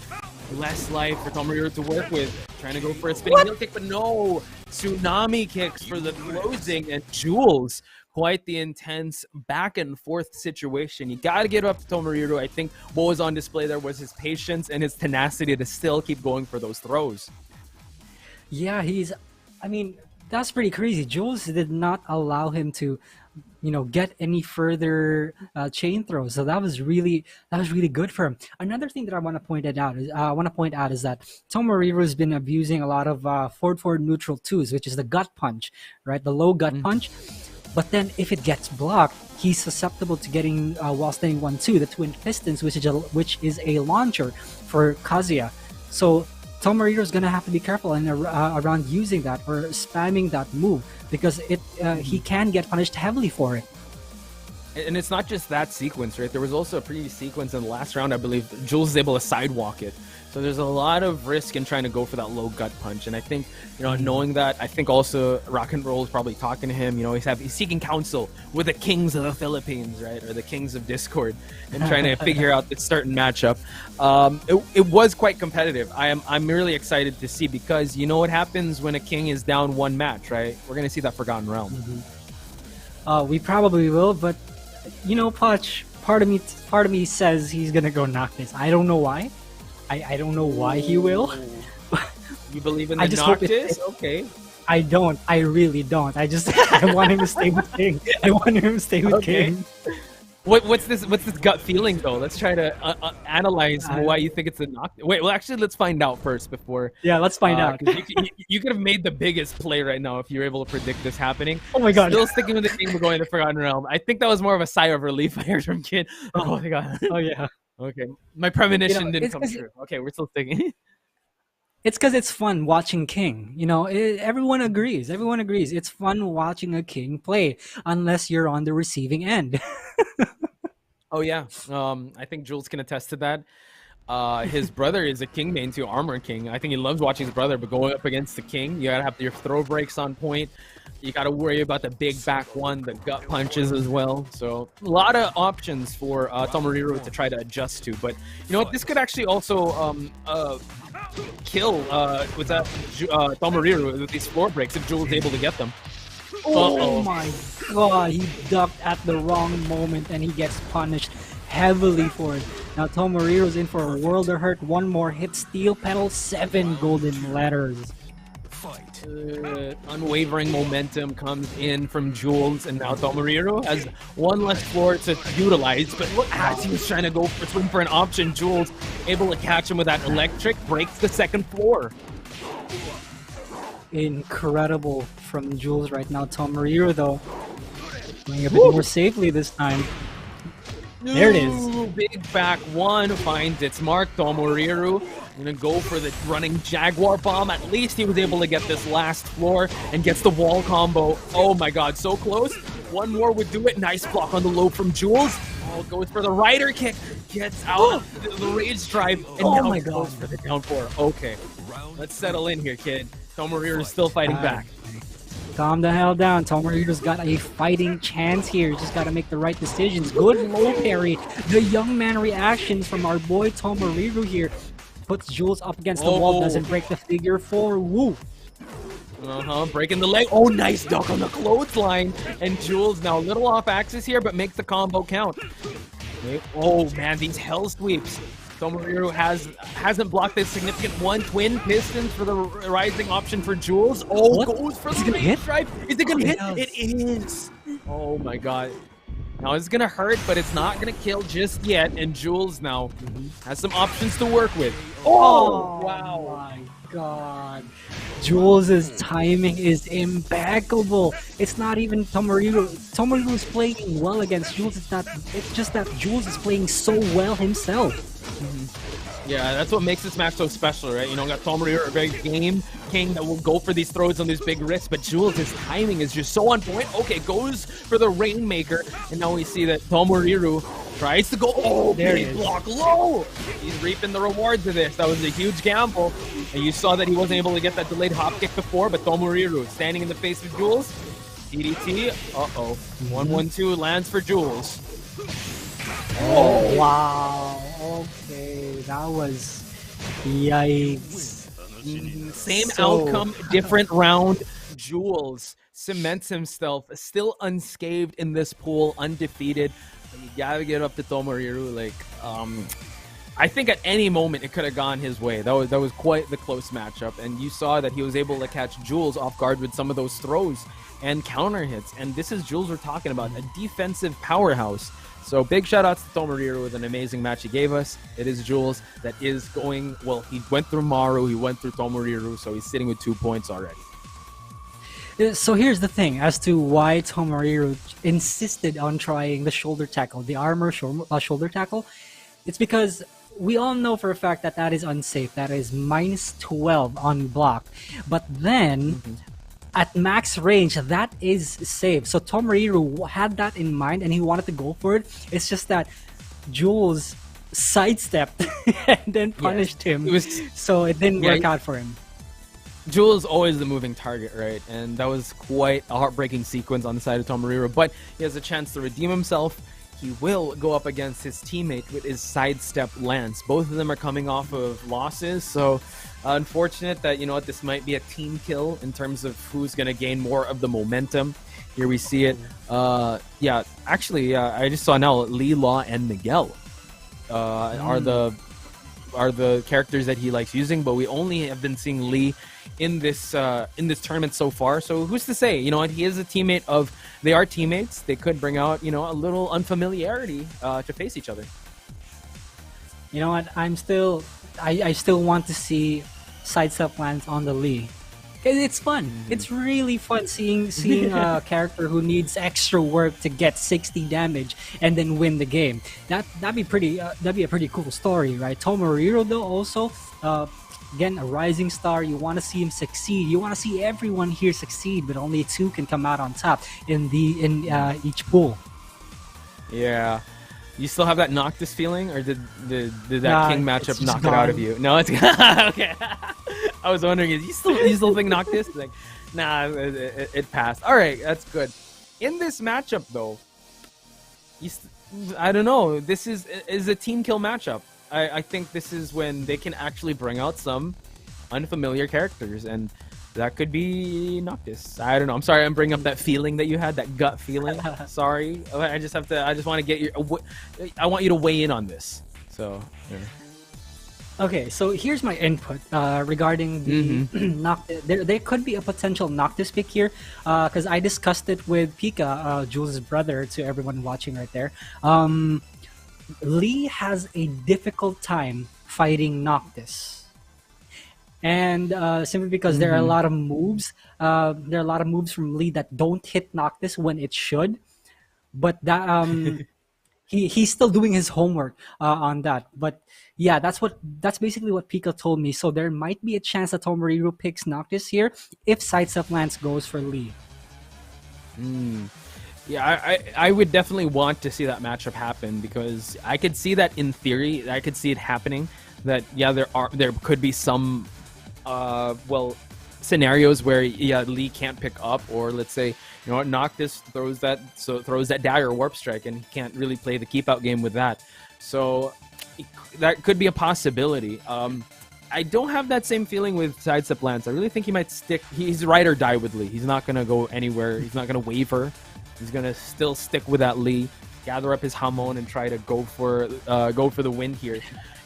less life for Tomoriru to work with. Trying to go for a spinning heel kick, but no. Tsunami kicks for the closing, and Jules, quite the intense back and forth situation. You got to get up to Tomoriru. I think what was on display there was his patience and his tenacity to still keep going for those throws. Yeah, that's pretty crazy. Jules did not allow him to get any further chain throws. So that was really good for him. Another thing that I want to point out is that Tomoriru has been abusing a lot of forward neutral twos, which is the gut punch, right? The low gut punch. But then if it gets blocked, he's susceptible to getting while standing 1-2, the twin pistons, which is a launcher for Kazuya. So Tomoriru is gonna have to be careful around using that or spamming that move, because he can get punished heavily for it. And it's not just that sequence, right? There was also a previous sequence in the last round, I believe. Jules is able to sidewalk it. So there's a lot of risk in trying to go for that low gut punch. And I think, knowing that, I think also Rock and Roll is probably talking to him. He's seeking counsel with the kings of the Philippines, right? Or the kings of Discord, and trying to figure out this certain matchup. It was quite competitive. I'm really excited to see, because you know what happens when a king is down one match, right? We're going to see that Forgotten Realm. We probably will, but Putch, part of me says he's gonna go Noctis. I don't know why. I don't know why he will. You believe in the Noctis? Okay. I don't. I really don't. I want him to stay with King. I want him to stay with King. What's this gut feeling though? Let's try to analyze why you think it's a Noctis. Wait, well, actually, let's find out first before. Yeah, let's find out. You could have made the biggest play right now if you were able to predict this happening. Oh my god! Still sticking with the thing, we're going to Forgotten Realm. I think that was more of a sigh of relief I heard from Kid. Oh my god. Oh yeah. Okay, my premonition didn't come true. Okay, we're still sticking. It's because it's fun watching King. Everyone agrees. Everyone agrees. It's fun watching a King play, unless you're on the receiving end. Oh yeah, I think Jules can attest to that. His brother is a King main too, Armor King. I think he loves watching his brother, but going up against the King, you gotta have your throw breaks on point. You gotta worry about the big back one, the gut punches as well. So a lot of options for Tomoriru to try to adjust to. But you know what? This could actually also kill Tomoriru with these floor breaks if Jules is able to get them. Oh my god, he ducked at the wrong moment and he gets punished heavily for it. Now Tomoriru's in for a world of hurt. One more hit, steel pedal, 7 golden letters. Unwavering momentum comes in from Jules, and now Tomoriru has one less floor to utilize. But look, as he was trying to go for swing for an option, Jules able to catch him with that electric, breaks the second floor. Incredible from Jules right now. Tomoriru though going a bit more safely this time. There it is. Big back one finds its mark. Tomoriru gonna go for the running Jaguar bomb. At least he was able to get this last floor and gets the wall combo. Oh my god, so close. One more would do it. Nice block on the low from Jules. Oh, goes for the rider kick. Gets out of the rage drive. And now goes for the down 4. Okay, let's settle in here, kid. Tomoriru is still fighting back. Calm the hell down. Tomoriru's got a fighting chance here. Just got to make the right decisions. Good low parry. The young man reactions from our boy Tomoriru here. Puts Jules up against the wall. Doesn't break the figure 4. Woo. Breaking the leg. Oh, nice duck on the clothesline. And Jules now a little off axis here, but makes the combo count. Oh, man, these hell sweeps. Tomoriru hasn't blocked this significant one. Twin pistons for the rising option for Jules. Oh, goes for the rage drive. Is it gonna hit? It is. Oh my god. Now it's gonna hurt, but it's not gonna kill just yet. And Jules now has some options to work with. Oh wow. My god. Jules' timing is impeccable. It's not even Tomoriru. Tomoriru is playing well against Jules. It's just that Jules is playing so well himself. Yeah, that's what makes this match so special, right? You know, got Tomoriru, a very game king that will go for these throws on these big risks, but Jules, his timing is just so on point. Okay, goes for the Rainmaker, and now we see that Tomoriru tries to go. Oh, big block low. He's reaping the rewards of this. That was a huge gamble, and you saw that he wasn't able to get that delayed hop kick before, but Tomoriru standing in the face of Jules. DDT. 1-1-2 lands for Jules. Oh, wow. Okay, that was yikes. Same outcome, different round. Jules cements himself still unscathed in this pool, undefeated. But you gotta get up to Tomoriru. Like, I think at any moment it could have gone his way. That was quite the close matchup, and you saw that he was able to catch Jules off guard with some of those throws. and counter hits. And this is Jules we're talking about, a defensive powerhouse. So big shout outs to Tomoriru with an amazing match he gave us. It is Jules that is going, well, he went through Maru, he went through Tomoriru, so he's sitting with 2 points already. So here's the thing as to why Tomoriru insisted on trying the shoulder tackle, the armor shoulder tackle. It's because we all know for a fact that that is unsafe. That is minus 12 on block. But then, at max range, that is safe. So Tomoriru had that in mind and he wanted to go for it. It's just that Jules sidestepped and then punished him. So it didn't work out for him. Jules is always the moving target, right? And that was quite a heartbreaking sequence on the side of Tomoriru. But he has a chance to redeem himself. He will go up against his teammate with his SideStepLance. Both of them are coming off of losses, so unfortunate that, you know what, this might be a team kill in terms of who's going to gain more of the momentum. Here we see it. Yeah, actually, I just saw now Lee, Law, and Miguel are the characters that he likes using, but we only have been seeing Lee in this tournament so far. So who's to say? You know what? He is a teammate of. They are teammates. They could bring out, you know, a little unfamiliarity to face each other. You know what? I still want to see SideStepLance on the Lee. It's fun. It's really fun seeing a character who needs extra work to get 60 damage and then win the game. That'd be a pretty cool story, right? Tomoriru though also, again, a rising star. You want to see him succeed. You want to see everyone here succeed, but only 2 can come out on top in each pool. Yeah. You still have that Noctis feeling, or did that King matchup knock it out of you? No, it's okay. I was wondering, you still think Noctis? Like, nah, it passed. All right, that's good. In this matchup, though, I don't know. This is a team kill matchup. I think this is when they can actually bring out some unfamiliar characters, and that could be Noctis. I don't know. I'm sorry. I'm bringing up that feeling that you had, that gut feeling. Sorry. I just want to get I want you to weigh in on this. So. Yeah. Okay, so here's my input regarding the Noctis. There could be a potential Noctis pick here because I discussed it with Pika, Jules' brother, to everyone watching right there. Lee has a difficult time fighting Noctis. And simply because there are a lot of moves. There are a lot of moves from Lee that don't hit Noctis when it should. But that he's still doing his homework on that. But yeah, that's basically what Pika told me. So there might be a chance that Tomoriru picks Noctis here if SideStepLance goes for Lee. Yeah, I would definitely want to see that matchup happen because I could see that in theory. I could see it happening. That yeah, there could be some scenarios where Lee can't pick up, or let's say, you know what, Noctis throws that dagger warp strike and he can't really play the keep out game with that. So that could be a possibility. I don't have that same feeling with SideStepLance. I really think he might stick. He's ride or die with Lee. He's not gonna go anywhere. He's not gonna waver. He's gonna still stick with that Lee, gather up his Hamon and try to go for the win here.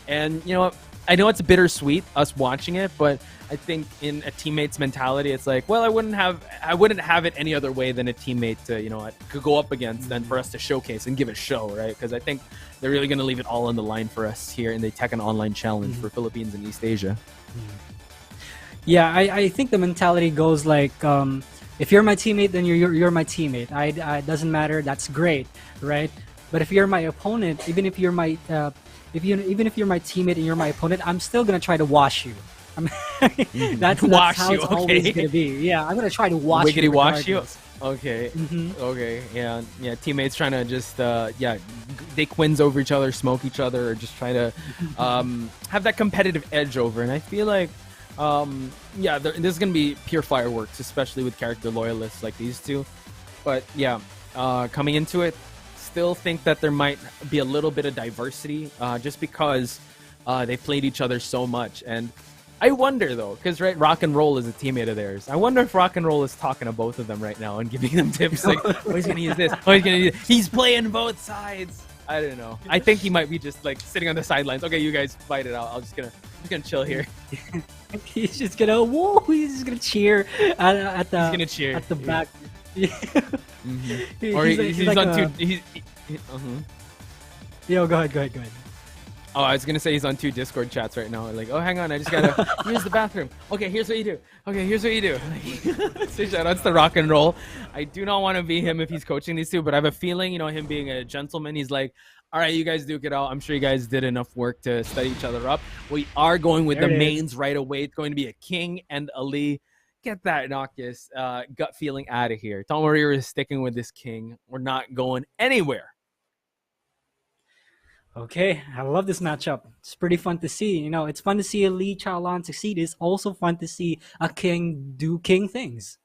And you know what? I know it's bittersweet us watching it, but I think in a teammate's mentality, it's like, well, I wouldn't have it any other way than a teammate to, you know, could go up against than for us to showcase and give a show, right? Because I think they're really going to leave it all on the line for us here in the Tekken Online Challenge for Philippines and East Asia. Yeah, I think the mentality goes like, if you're my teammate, then you're my teammate. It doesn't matter. That's great, right? But if you're my opponent, even if you're my teammate and you're my opponent, I'm still gonna try to wash you. That's how it's always gonna be. Yeah, I'm gonna try to wash you. Wiggity wash you. Okay. Okay. Yeah. Teammates trying to just take wins over each other, smoke each other, or just try to have that competitive edge over. And I feel like there's gonna be pure fireworks, especially with character loyalists like these two. But yeah, coming into it, still think that there might be a little bit of diversity just because they played each other so much. And I wonder though, because right, Rock and Roll is a teammate of theirs. I wonder if Rock and Roll is talking to both of them right now and giving them tips like, oh, he's gonna use this, oh, he's gonna use this. He's playing both sides. I don't know. I think he might be just like sitting on the sidelines. Okay, you guys fight it out. I'm just gonna chill here. He's just gonna cheer at the back. Or he's like on a, two. Yo, go ahead, go ahead, go ahead. Oh, I was gonna say he's on 2 Discord chats right now. Like, oh, hang on, I just gotta use the bathroom. Okay, here's what you do. Okay, here's what you do. So shout outs to Rock and Roll. I do not want to be him if he's coaching these two, but I have a feeling, you know, him being a gentleman, he's like, all right, you guys duke it out. I'm sure you guys did enough work to study each other up. We are going with the mains right away. It's going to be a King and a Lee. Get that Noctis gut feeling out of here. Tomoriru is sticking with this King. We're not going anywhere. Okay, I love this matchup. It's pretty fun to see. You know, it's fun to see a Lee Chaolan succeed. It's also fun to see a King do King things.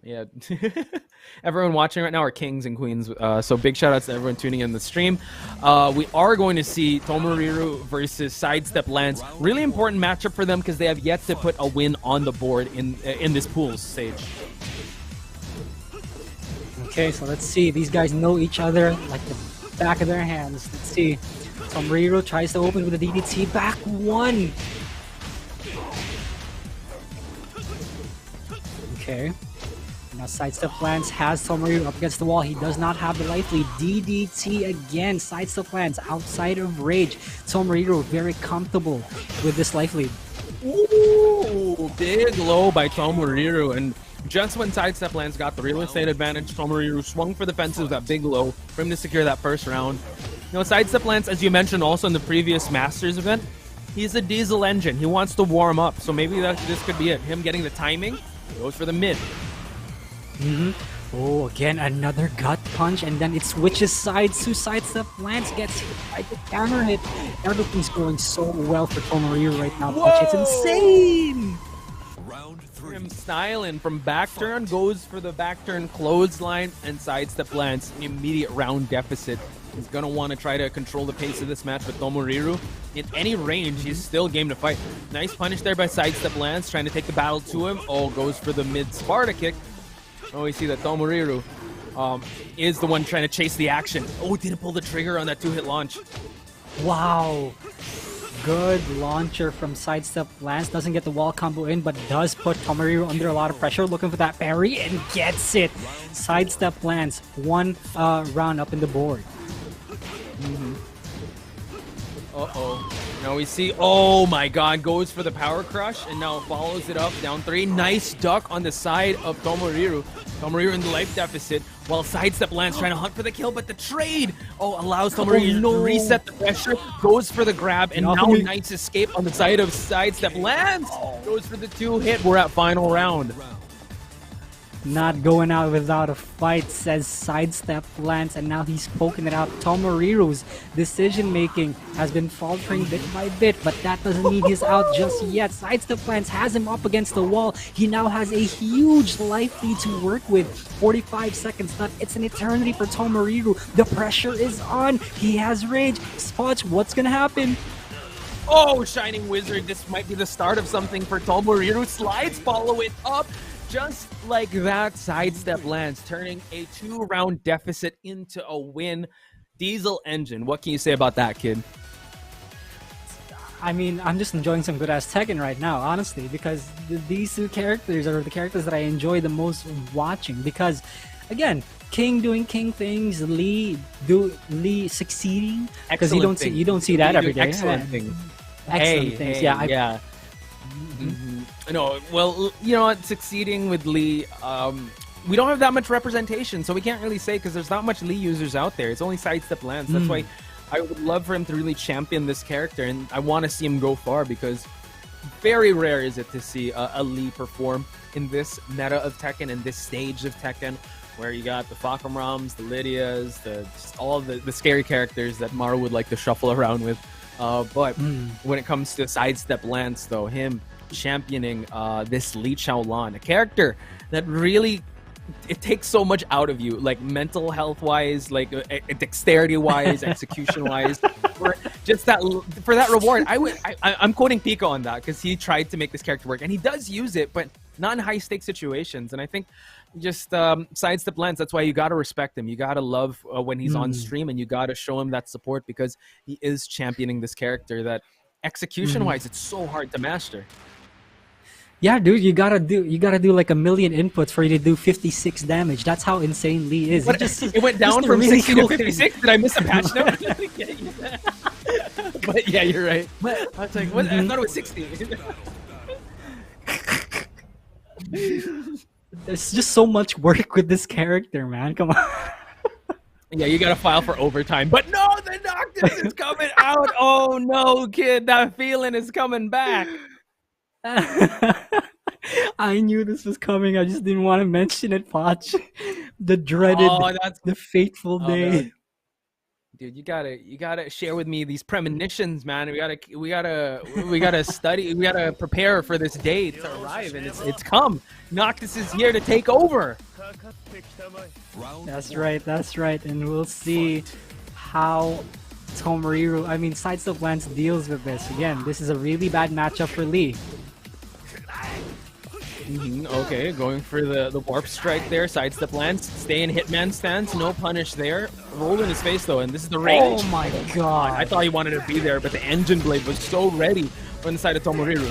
Yeah. Everyone watching right now are kings and queens. So big shout outs to everyone tuning in the stream. We are going to see Tomoriru versus SideStepLance. Really important matchup for them because they have yet to put a win on the board in this pool stage. Okay, so let's see. These guys know each other like the back of their hands. Let's see. Tomoriru tries to open with a DDT. Back one. Okay. Now SideStepLance has Tomoriru up against the wall. He does not have the life lead. DDT again. SideStepLance outside of rage. Tomoriru very comfortable with this life lead. Ooh, big low by Tomoriru. And just when SideStepLance got the real estate advantage, Tomoriru swung for the fences with that big low for him to secure that first round. You know, SideStepLance, as you mentioned also in the previous Masters event, he's a diesel engine. He wants to warm up. So maybe this could be it. Him getting the timing, goes for the mid. Oh, again, another gut punch, and then it switches sides to SideStepLance. Gets hit by the counter hit. Everything's going so well for Tomoriru right now. Punch. It's insane! Round 3. Him styling from back turn, goes for the back turn clothesline, and SideStepLance immediate round deficit. He's going to want to try to control the pace of this match with Tomoriru. In any range, he's still game to fight. Nice punish there by SideStepLance, trying to take the battle to him. Oh, goes for the mid Sparta kick. Oh, we see that Tomoriru is the one trying to chase the action. Oh, didn't pull the trigger on that 2-hit launch. Wow. Good launcher from SideStepLance. Doesn't get the wall combo in, but does put Tomoriru under a lot of pressure. Looking for that parry and gets it. SideStepLance, one round up in the board. Uh-oh. Now we see, oh my god, goes for the power crush and now follows it up, down 3. Nice duck on the side of Tomoriru. Tomoriru in the life deficit while SideStepLance trying to hunt for the kill, but the trade, allows Tomoriru to reset the pressure, goes for the grab, and now nice escape on the side of SideStepLance. Goes for the 2-hit. We're at final round. Not going out without a fight, says SideStepLance, and now he's poking it out. Tomoriru's decision-making has been faltering bit by bit, but that doesn't mean he's out just yet. SideStepLance has him up against the wall. He now has a huge life lead to work with. 45 seconds left. It's an eternity for Tomoriru. The pressure is on. He has rage. Spots, what's gonna happen? Oh, Shining Wizard. This might be the start of something for Tomoriru. Slides, follow it up. Just like that, SideStepLance turning a 2-round deficit into a win. Diesel engine. What can you say about that, kid? I mean, I'm just enjoying some good-ass Tekken right now, honestly, because these two characters are the characters that I enjoy the most watching. Because, again, King doing King things, Lee succeeding, because you don't see that every day. Excellent things. Excellent things. Yeah. No, well, you know what, succeeding with Lee, we don't have that much representation, so we can't really say because there's not much Lee users out there. It's only SideStepLance. That's why I would love for him to really champion this character, and I want to see him go far because very rare is it to see a Lee perform in this meta of Tekken, in this stage of Tekken, where you got the Fakamrams, the Lydias, just all the scary characters that Maru would like to shuffle around with. But when it comes to SideStepLance, though, him championing this Lee Chaolan, a character that really, it takes so much out of you, like mental health wise, like dexterity wise, execution wise, for that reward. I'm quoting Pico on that because he tried to make this character work, and he does use it, but not in high stakes situations. And I think just SideStepLance, that's why you got to respect him. You got to love when he's on stream, and you got to show him that support because he is championing this character that execution wise it's so hard to master. Yeah, dude, you gotta do like a million inputs for you to do 56 damage. That's how insane Lee is. What, it went down a from really 60 cool to 56. Did I miss a patch note? But yeah, you're right. But I was like, what? I thought it was 60. there's just so much work with this character, man. Come on. Yeah, you gotta file for overtime. But no, the Noctis is coming out. Oh no, kid, that feeling is coming back. I knew this was coming. I just didn't want to mention it, Potch. The dreaded, Oh, that's the fateful day. man. Dude, you gotta share with me these premonitions, man. We gotta study. We gotta prepare for this day to arrive, and it's come. Noctis is here to take over. That's right, and we'll see how SideStepLance deals with this. Again, this is a really bad matchup for Lee. Okay, going for the warp strike there. SideStepLance, stay in Hitman stance, no punish there. Roll in his face though, and this is the range. Oh my god! I thought he wanted to be there, but the engine blade was so ready on the side of Tomoriru.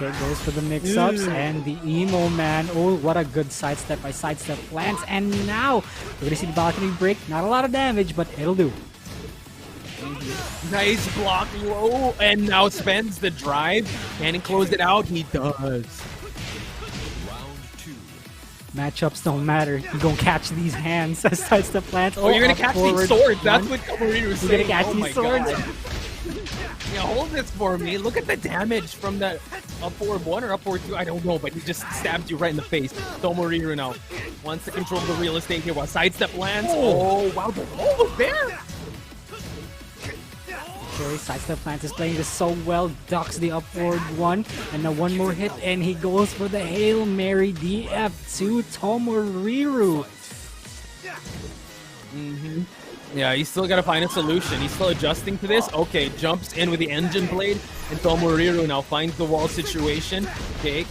Okay, goes for the mix-ups and the emo man. Oh, what a good sidestep by SideStepLance. And now we're gonna see the balcony break. Not a lot of damage, but it'll do. Nice block low, and now spends the drive. Can he close it out? He does. Round 2. Matchups don't matter. You're gonna catch these hands, says SideStepLance. Oh, you're gonna up catch forward. these swords. That's what Tomoriru was You're saying. gonna catch Oh these my swords. God. Yeah, hold this for me. Look at the damage from that up forward 1 or up forward 2. I don't know, but he just stabbed you right in the face. Tomoriru now wants to control the real estate here while SideStepLance. Oh, wow, the roll was there. Okay, SideStepLance is playing this so well. Ducks the upward 1, and now one more hit, and he goes for the Hail Mary DF to Tomoriru. Yeah, he's still got to find a solution. He's still adjusting to this. Okay, jumps in with the engine blade, and Tomoriru now finds the wall situation. Okay,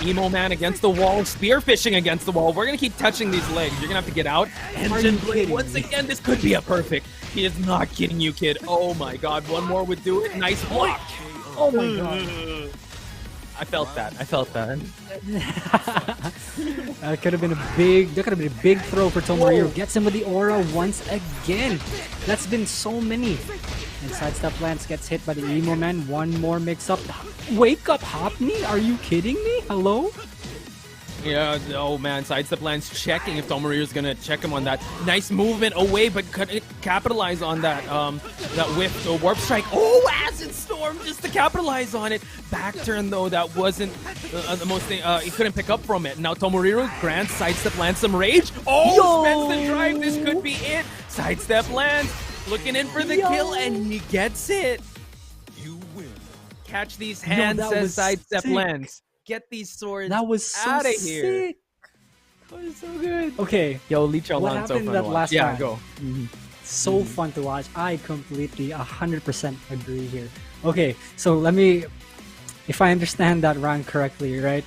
emo man against the wall, spear fishing against the wall. We're gonna keep touching these legs. You're gonna have to get out. Engine blade once again. This could be a perfect. He is not kidding you, kid. Oh my God, one more would do it. Nice block. Oh my god. I felt that. That could have been a big throw for Tomoriru. Gets him with the aura once again. That's been so many. And SideStepLance gets hit by the emo man. One more mix up. Wake up, Hopney? Are you kidding me? Hello? Yeah, oh man, SideStepLance checking if Tomoriru's gonna check him on that. Nice movement away, but could capitalize on that that whiff, the warp strike. Oh, acid storm just to capitalize on it. Back turn though, that wasn't the most thing. He couldn't pick up from it. Now Tomoriru grants SideStepLance some rage. Oh, spends the drive. This could be it. SideStepLance looking in for the kill, and he gets it. You win. Catch these hands, that says was SideStepLance. Get these swords That was so out of here. sick. That was so good. Okay, Yo, Leech what Alonso happened in that last Yeah, round? go. So fun to watch. I completely 100% agree here. Okay, so let me, if I understand that round correctly, right?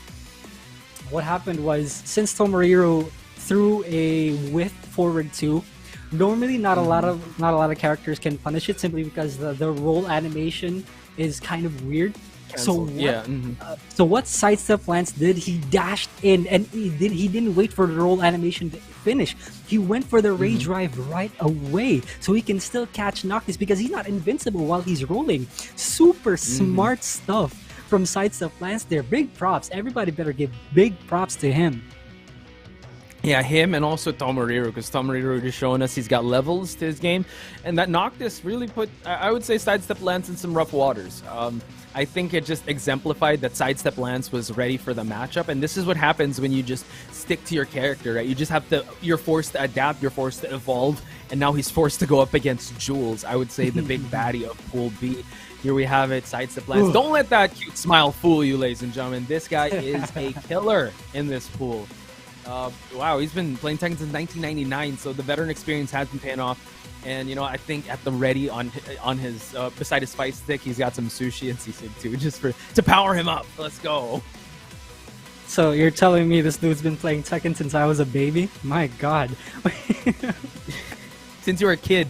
What happened was, since Tomoriru threw a whiff forward 2, normally not a lot of characters can punish it simply because the roll animation is kind of weird. So what, so what SideStepLance did, he dashed in, and he didn't wait for the roll animation to finish. He went for the rage drive right away, so he can still catch Noctis because he's not invincible while he's rolling. Super smart stuff from SideStepLance there. Big props. Everybody better give big props to him. Yeah, him and also Tomoriru, because Tomoriru just showing us he's got levels to his game, and that Noctis really put, I would say, SideStepLance in some rough waters. I think it just exemplified that SideStepLance was ready for the matchup, and this is what happens when you just stick to your character, right? You just have to, you're forced to adapt, you're forced to evolve, and now he's forced to go up against Jules, I would say the big baddie of Pool B. Here we have it, SideStepLance. Don't let that cute smile fool you, ladies and gentlemen. This guy is a killer in this pool. Wow, he's been playing Tekken since 1999, so the veteran experience has been paying off. And you know, I think at the ready on his beside his fight stick, he's got some sushi and sisig too, just to power him up. Let's go. So you're telling me this dude's been playing Tekken since I was a baby? My God. Since you were a kid.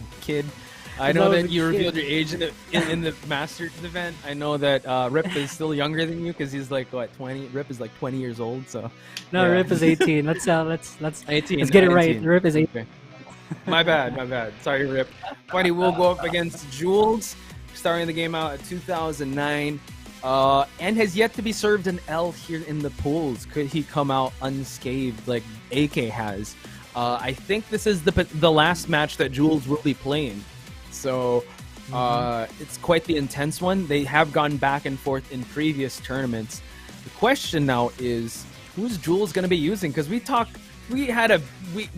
I Since know was that a you kid. revealed your age in the Masters event. I know that Rip is still younger than you because he's like what 20. Rip is like 20 years old. So No, yeah, Rip is 18. Let's 18. get it right. 18. Rip is 18. Okay. My bad, my bad. Sorry, Rip. Buddy will go up against Jules, starting the game out at 2009, and has yet to be served an L here in the pools. Could he come out unscathed like AK has? I think this is the last match that Jules will be playing, so it's quite the intense one. They have gone back and forth in previous tournaments. The question now is, who's Jules going to be using? Because we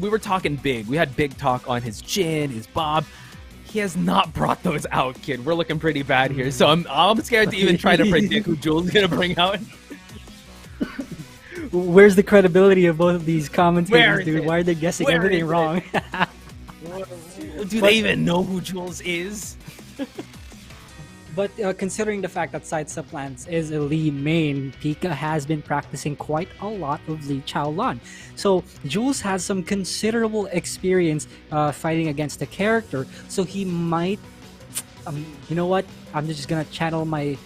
were talking big. We had big talk on his Jin, his Bob. He has not brought those out, kid. We're looking pretty bad here. So I'm scared to even try to predict who Jules is going to bring out. Where's the credibility of both of these Where commentators, is dude? it? Why are they guessing Where everything is it? wrong? Do they even know who Jules is? But considering the fact that SideStepLance is a Lee main, Pika has been practicing quite a lot of Lee Chaolan. So Jules has some considerable experience fighting against the character. So he might, you know what? I'm just gonna channel my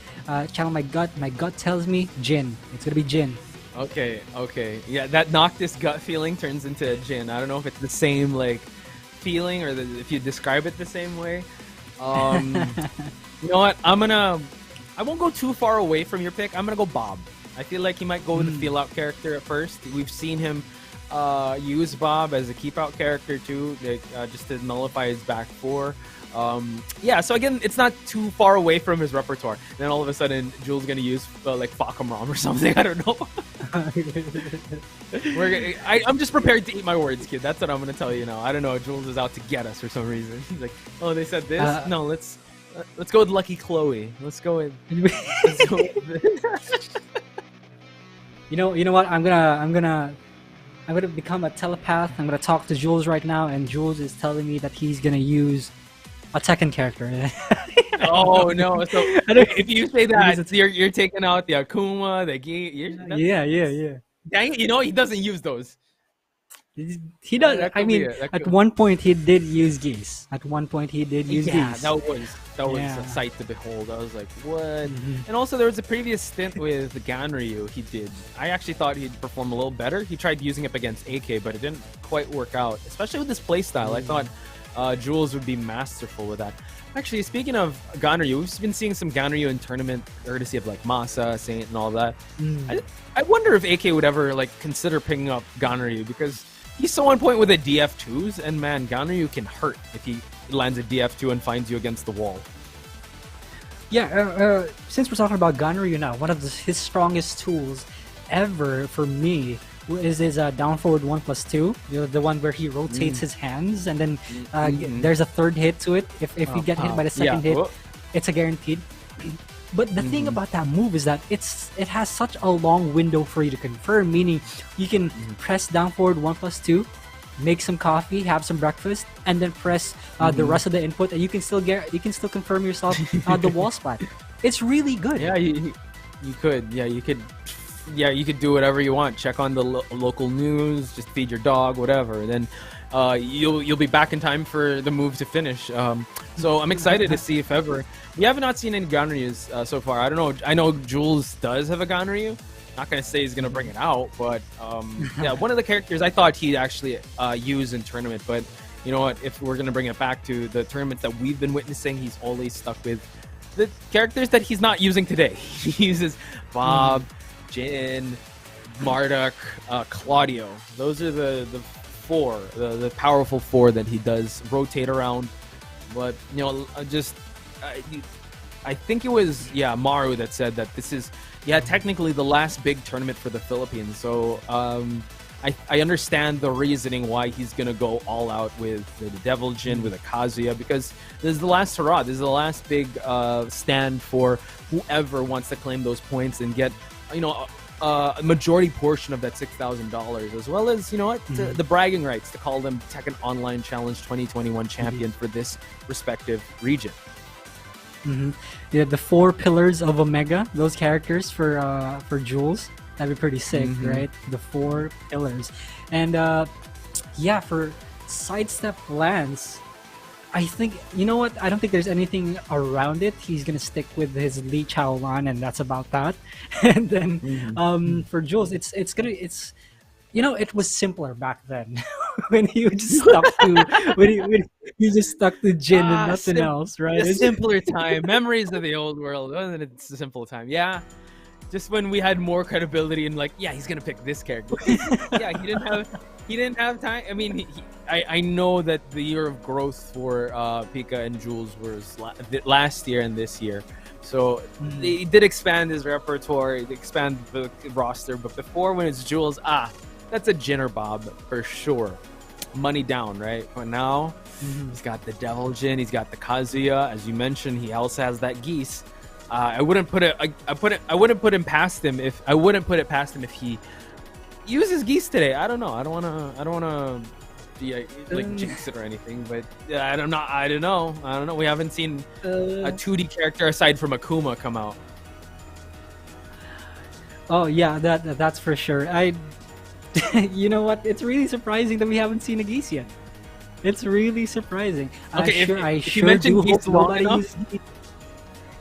gut. My gut tells me Jin. It's gonna be Jin. Okay. Yeah, that Noctis gut feeling turns into Jin. I don't know if it's the same like feeling or if you describe it the same way. You know what? I won't go too far away from your pick. I'm gonna go Bob. I feel like he might go with the feel out character at first. We've seen him use Bob as a keep out character too, like, just to nullify his back four. Yeah, so again, it's not too far away from his repertoire. Then all of a sudden, Jules gonna use like Fakamram or something. I don't know. I'm just prepared to eat my words, kid. That's what I'm gonna tell you now. I don't know. Jules is out to get us for some reason. He's like, oh, they said this. No, let's go with Lucky Chloe. Let's go with. You know what? I'm gonna become a telepath. I'm gonna talk to Jules right now, and Jules is telling me that he's gonna use a Tekken character. Oh no! So if you say that, you're taking out the Akuma, the Gi. Yeah. Dang it! You know he doesn't use those. He does. That I could mean, be it. That at could- one point he did use geese. At one point he did use Yeah, geese. that was Yeah. a sight to behold. I was like, what? And also there was a previous stint with Ganryu he did. I actually thought he'd perform a little better. He tried using it against AK, but it didn't quite work out, especially with his playstyle. I thought Jules would be masterful with that. Actually, speaking of Ganryu, we've been seeing some Ganryu in tournament, courtesy of like Masa, Saint, and all that. I wonder if AK would ever like consider picking up Ganryu, because he's so on point with the DF2s, and man, Ganryu can hurt if he lands a DF2 and finds you against the wall. Yeah, since we're talking about Ganryu now, one of his strongest tools ever for me is his down forward 1+2. You know, the one where he rotates his hands, and then there's a third hit to it. If you get hit by the second hit, it's a guaranteed. But the thing about that move is that it has such a long window for you to confirm, meaning you can press down forward 1+2, make some coffee, have some breakfast, and then press the rest of the input, and you can still confirm yourself the wall spot. It's really good. Yeah, you could. Yeah, you could. Yeah, you could do whatever you want. Check on the local news, just feed your dog, whatever. Then you'll be back in time for the move to finish. So I'm excited to see if ever. We have not seen any Ganryus so far. I don't know. I know Jules does have a Ganryu. Not gonna say he's gonna bring it out, but yeah, one of the characters I thought he'd actually use in tournament. But you know what? If we're gonna bring it back to the tournaments that we've been witnessing, he's always stuck with the characters that he's not using today. He uses Bob, Jin, Marduk, Claudio. Those are the four, the powerful four that he does rotate around. But you know, I think it was Maru that said that this is technically the last big tournament for the Philippines. So I understand the reasoning why he's gonna go all out with the Devil Jin, with a Kazuya, because this is the last hurrah. This is the last big stand for whoever wants to claim those points and get a majority portion of that $6,000, as well as the bragging rights to call them Tekken Online Challenge 2021 champion for this respective region. Yeah, the 4 pillars of Omega, those characters for Jules, that'd be pretty sick, right? The 4 pillars. And for SideStepLance, I think, you know what? I don't think there's anything around it. He's gonna stick with his Li Chaolan, and that's about that. And then for Jules, it's it was simpler back then when he would just stuck to when he just stuck to Jin and nothing else, right? A simpler time. Memories of the old world. Wasn't it? It's a simple time. Yeah. Just when we had more credibility and like, yeah, he's gonna pick this character. Yeah, he didn't have time. I mean, I know that the year of growth for Pika and Jules was last year and this year, so they did expand his repertoire, they expand the roster. But before, when it's Jules, that's a Jinner Bob for sure, money down, right? But now he's got the Devil Jin, he's got the Kazuya, as you mentioned. He also has that Geese. I wouldn't put it past him if he uses Geese today. I don't know. I don't wanna be like jinx it or anything, but I don't know. We haven't seen a 2D character aside from Akuma come out. Oh yeah, that's for sure. You know what? It's really surprising that we haven't seen a Geese yet. It's really surprising. Okay, if you mention Geese long enough.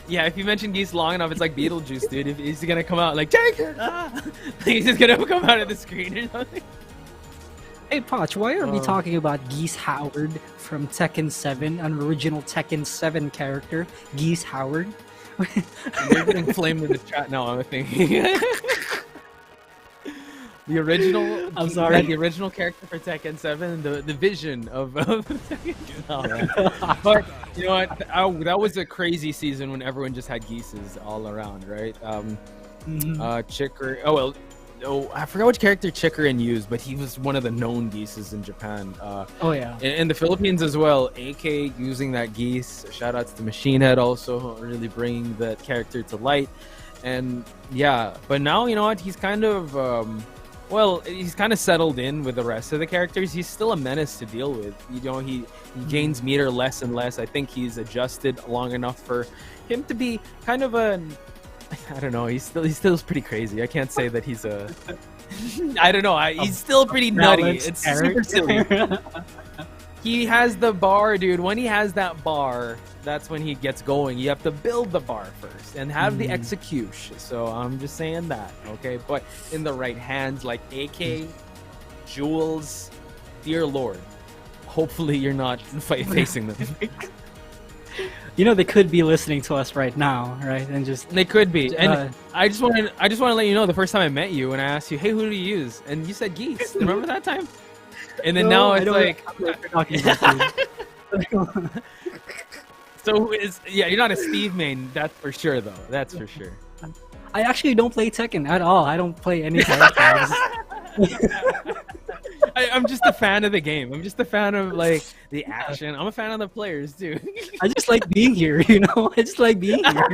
Yeah, if you mention Geese long enough, it's like Beetlejuice, dude. If he's gonna come out like, take it! He's just gonna come out of the screen or something. Hey, Poch, why are we talking about Geese Howard from Tekken 7, an original Tekken 7 character? Geese Howard? They're getting flamed in the chat now, I'm thinking. The original, I'm sorry. The original character for Tekken 7, the vision of Tekken. Oh, but you know what? That was a crazy season when everyone just had Geeses all around, right? Chicker. I forgot which character Chikrin used, but he was one of the known Geeses in Japan. In the Philippines as well. AK using that Geese. Shout outs to Machine Head also, really bringing that character to light. And yeah, but now you know what? He's kind of he's kind of settled in with the rest of the characters. He's still a menace to deal with. You know, he gains meter less and less. I think he's adjusted long enough for him to be kind of I don't know. He still pretty crazy. I can't say that he's a. I don't know. He's still pretty nutty. It's super silly. He has the bar, dude. When he has that bar, that's when he gets going. You have to build the bar first and have the execution. So I'm just saying that, okay? But in the right hands, like AK, Jules, dear Lord, hopefully you're not facing them. You know, they could be listening to us right now, right? And just they could be. And I just want to let you know, the first time I met you and I asked you, hey, who do you use? And you said Geese. Remember that time? And then now it's like, so you're not a Steve main, that's for sure though. That's for sure. I actually don't play Tekken at all. I don't play any characters. I'm just a fan of the game. I'm just a fan of like the action. I'm a fan of the players too. I just like being here, you know. I just like being here.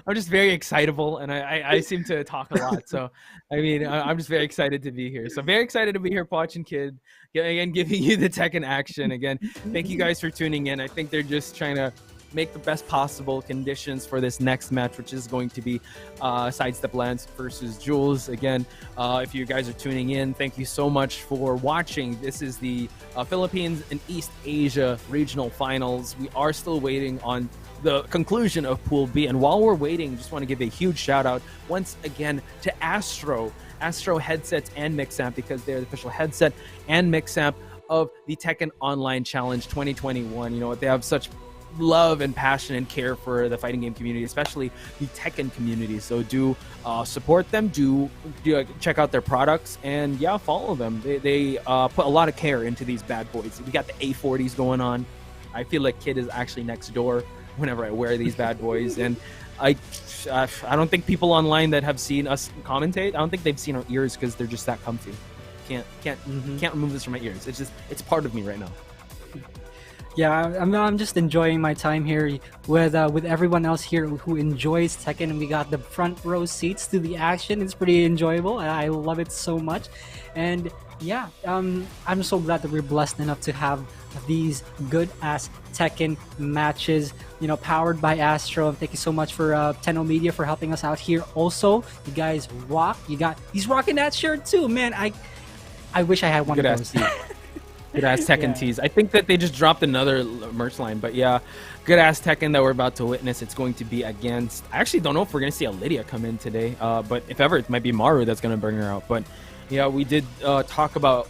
I'm just very excitable, and I seem to talk a lot. So, I mean, I'm just very excited to be here. So, very excited to be here, watching Kid, again, giving you the Tekken action. Again, thank you guys for tuning in. I think they're just trying to make the best possible conditions for this next match, which is going to be SideStepLance versus Jules. Again, if you guys are tuning in, thank you so much for watching. This is the Philippines and East Asia regional finals. We are still waiting on the conclusion of Pool B. And while we're waiting, just want to give a huge shout out once again to Astro headsets and Mixamp, because they're the official headset and Mixamp of the Tekken Online Challenge 2021. You know what? They have such love and passion and care for the fighting game community, especially the Tekken community. So do support them, do check out their products, and yeah, follow them. They put a lot of care into these bad boys. We got the A40s going on. I feel like Kid is actually next door whenever I wear these bad boys. And I don't think people online that have seen us commentate, I don't think they've seen our ears because they're just that comfy. Can't remove this from my ears. It's part of me right now. Yeah, I'm just enjoying my time here with everyone else here who enjoys Tekken, and we got the front row seats to the action. It's pretty enjoyable. I love it so much, and yeah, I'm so glad that we're blessed enough to have these good ass Tekken matches, you know, powered by Astro. Thank you so much for Tenno Media for helping us out here. Also, you guys rock. He's rocking that shirt too, man. I wish I had one of those. Good ass Tekken Yeah. tease. I think that they just dropped another merch line, but yeah, good ass Tekken that we're about to witness. It's going to be against. I actually don't know if we're gonna see a Lydia come in today, but if ever, it might be Maru that's gonna bring her out. But yeah, we did talk about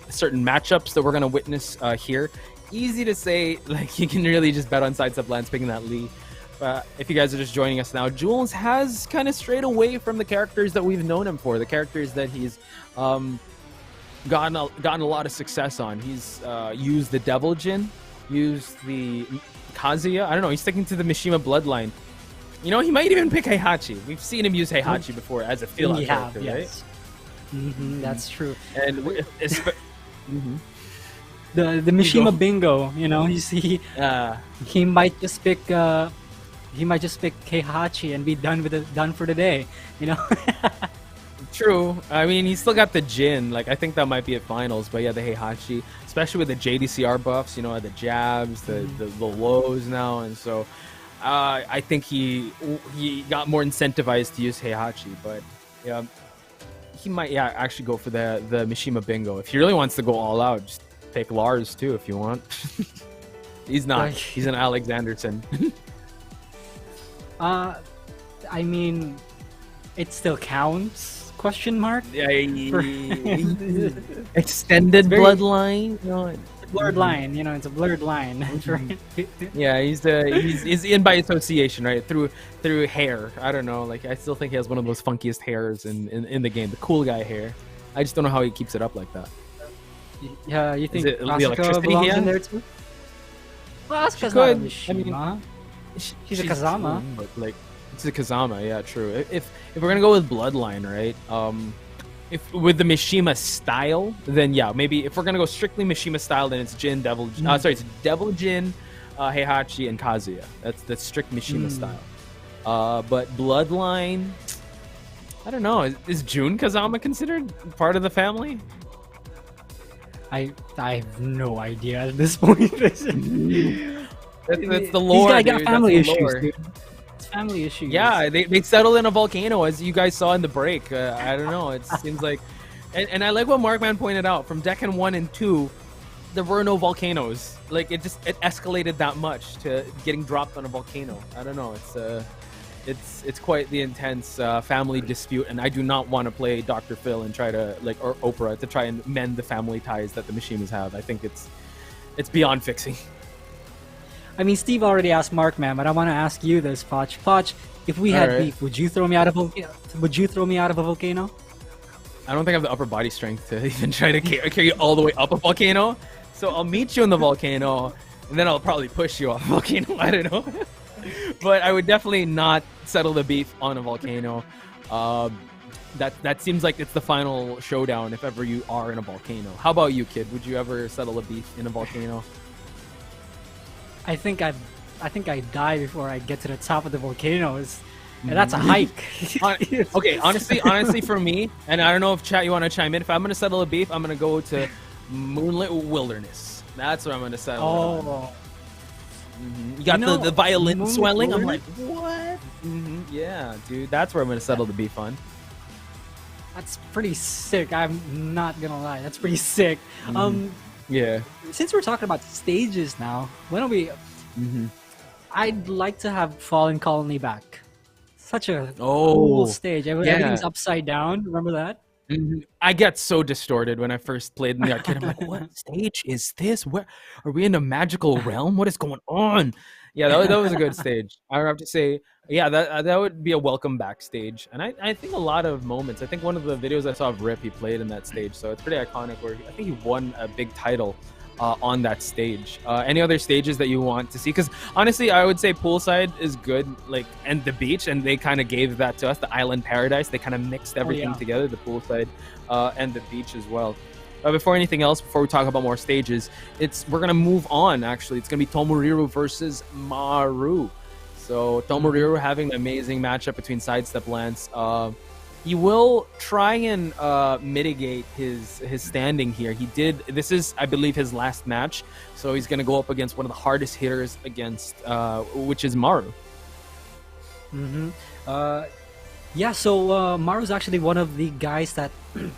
certain matchups that we're gonna witness here. Easy to say, like you can really just bet on SideStepLance picking that Lee. If you guys are just joining us now, Jules has kind of strayed away from the characters that we've known him for, the characters that he's gotten a lot of success on. He's used the Devil Jin, used the Kazuya. I don't know. He's sticking to the Mishima bloodline. You know, he might even pick Heihachi. We've seen him use Heihachi before as a fill-out character, yes. Right? That's true. And the Mishima bingo, you know, you see, he might just pick Heihachi and be done for the day, you know. True. I mean, he's still got the Jin. Like, I think that might be at finals. But yeah, the Heihachi, especially with the JDCR buffs, you know, the jabs, the lows now, and so I think he got more incentivized to use Heihachi. But yeah, he might actually go for the Mishima bingo if he really wants to go all out. Just take Lars too if you want. He's not. He's an Alexanderson. I mean, it still counts. Question mark? Yeah, extended bloodline. No, blurred line, you know, it's a blurred line. Yeah, he's in by association, right? Through hair. I don't know. Like, I still think he has one of those funkiest hairs in the game, the cool guy hair. I just don't know how he keeps it up like that. Yeah, you think Is it the Asuka electricity belongs he in has? there too? Well, Asuka's She not a could. Mishima. She's a She's Kazama. true, but, like, it's a Kazama. Yeah, true. If we're gonna go with bloodline, right? If with the Mishima style, then yeah, maybe if we're gonna go strictly Mishima style, then it's Jin, Devil. It's Devil Jin, Heihachi, and Kazuya. That's strict Mishima style. But bloodline, I don't know. Is Jun Kazama considered part of the family? I have no idea at this point. That's the lore. These guys got dude. family That's the issues, lore. dude. It's family issues. Yeah, they settled in a volcano, as you guys saw in the break. I don't know. It seems like, and I like what Markman pointed out. From Tekken 1 and 2, there were no volcanoes. Like, it escalated that much to getting dropped on a volcano. I don't know. It's quite the intense family dispute, and I do not want to play Dr. Phil and try to or Oprah to try and mend the family ties that the Mishimas have. I think it's beyond fixing. I mean, Steve already asked Markman, but I want to ask you this, Poch. Poch, if we had beef, would you throw me out of a volcano? I don't think I have the upper body strength to even try to carry you all the way up a volcano. So I'll meet you in the volcano, and then I'll probably push you off a volcano. I don't know. But I would definitely not settle the beef on a volcano. That seems like it's the final showdown if ever you are in a volcano. How about you, kid? Would you ever settle a beef in a volcano? I think I die before I get to the top of the volcanoes. And that's a hike. Okay, honestly, for me, and I don't know if chat you want to chime in. If I'm gonna settle a beef, I'm gonna go to Moonlit Wilderness. That's where I'm gonna settle. Oh. You got the violin Moonlit swelling. I'm like, Wilderness? what? Yeah, dude, that's where I'm gonna settle the beef on. That's pretty sick. I'm not gonna lie. That's pretty sick. Yeah. Since we're talking about stages now, why don't we? I'd like to have Fallen Colony back. Such a cool stage. Everything's upside down. Remember that? I get so distorted when I first played in the arcade. I'm like, what stage is this? Where are we in a magical realm? What is going on? Yeah, that was a good stage. I have to say, yeah, that would be a welcome backstage. And I think a lot of moments. I think one of the videos I saw of Rip, he played in that stage, so it's pretty iconic. Where I think he won a big title on that stage. Any other stages that you want to see? Because honestly, I would say poolside is good, like, and the beach, and they kind of gave that to us. The island paradise, they kind of mixed everything together, the poolside and the beach as well. Before anything else, before we talk about more stages, we're gonna move on. Actually, it's gonna be Tomoriru versus Maru. So Tomoriru having an amazing matchup between SideStepLance. He will try and mitigate his standing here. This is, I believe, his last match. So he's gonna go up against one of the hardest hitters against, which is Maru. Yeah. So Maru's actually one of the guys that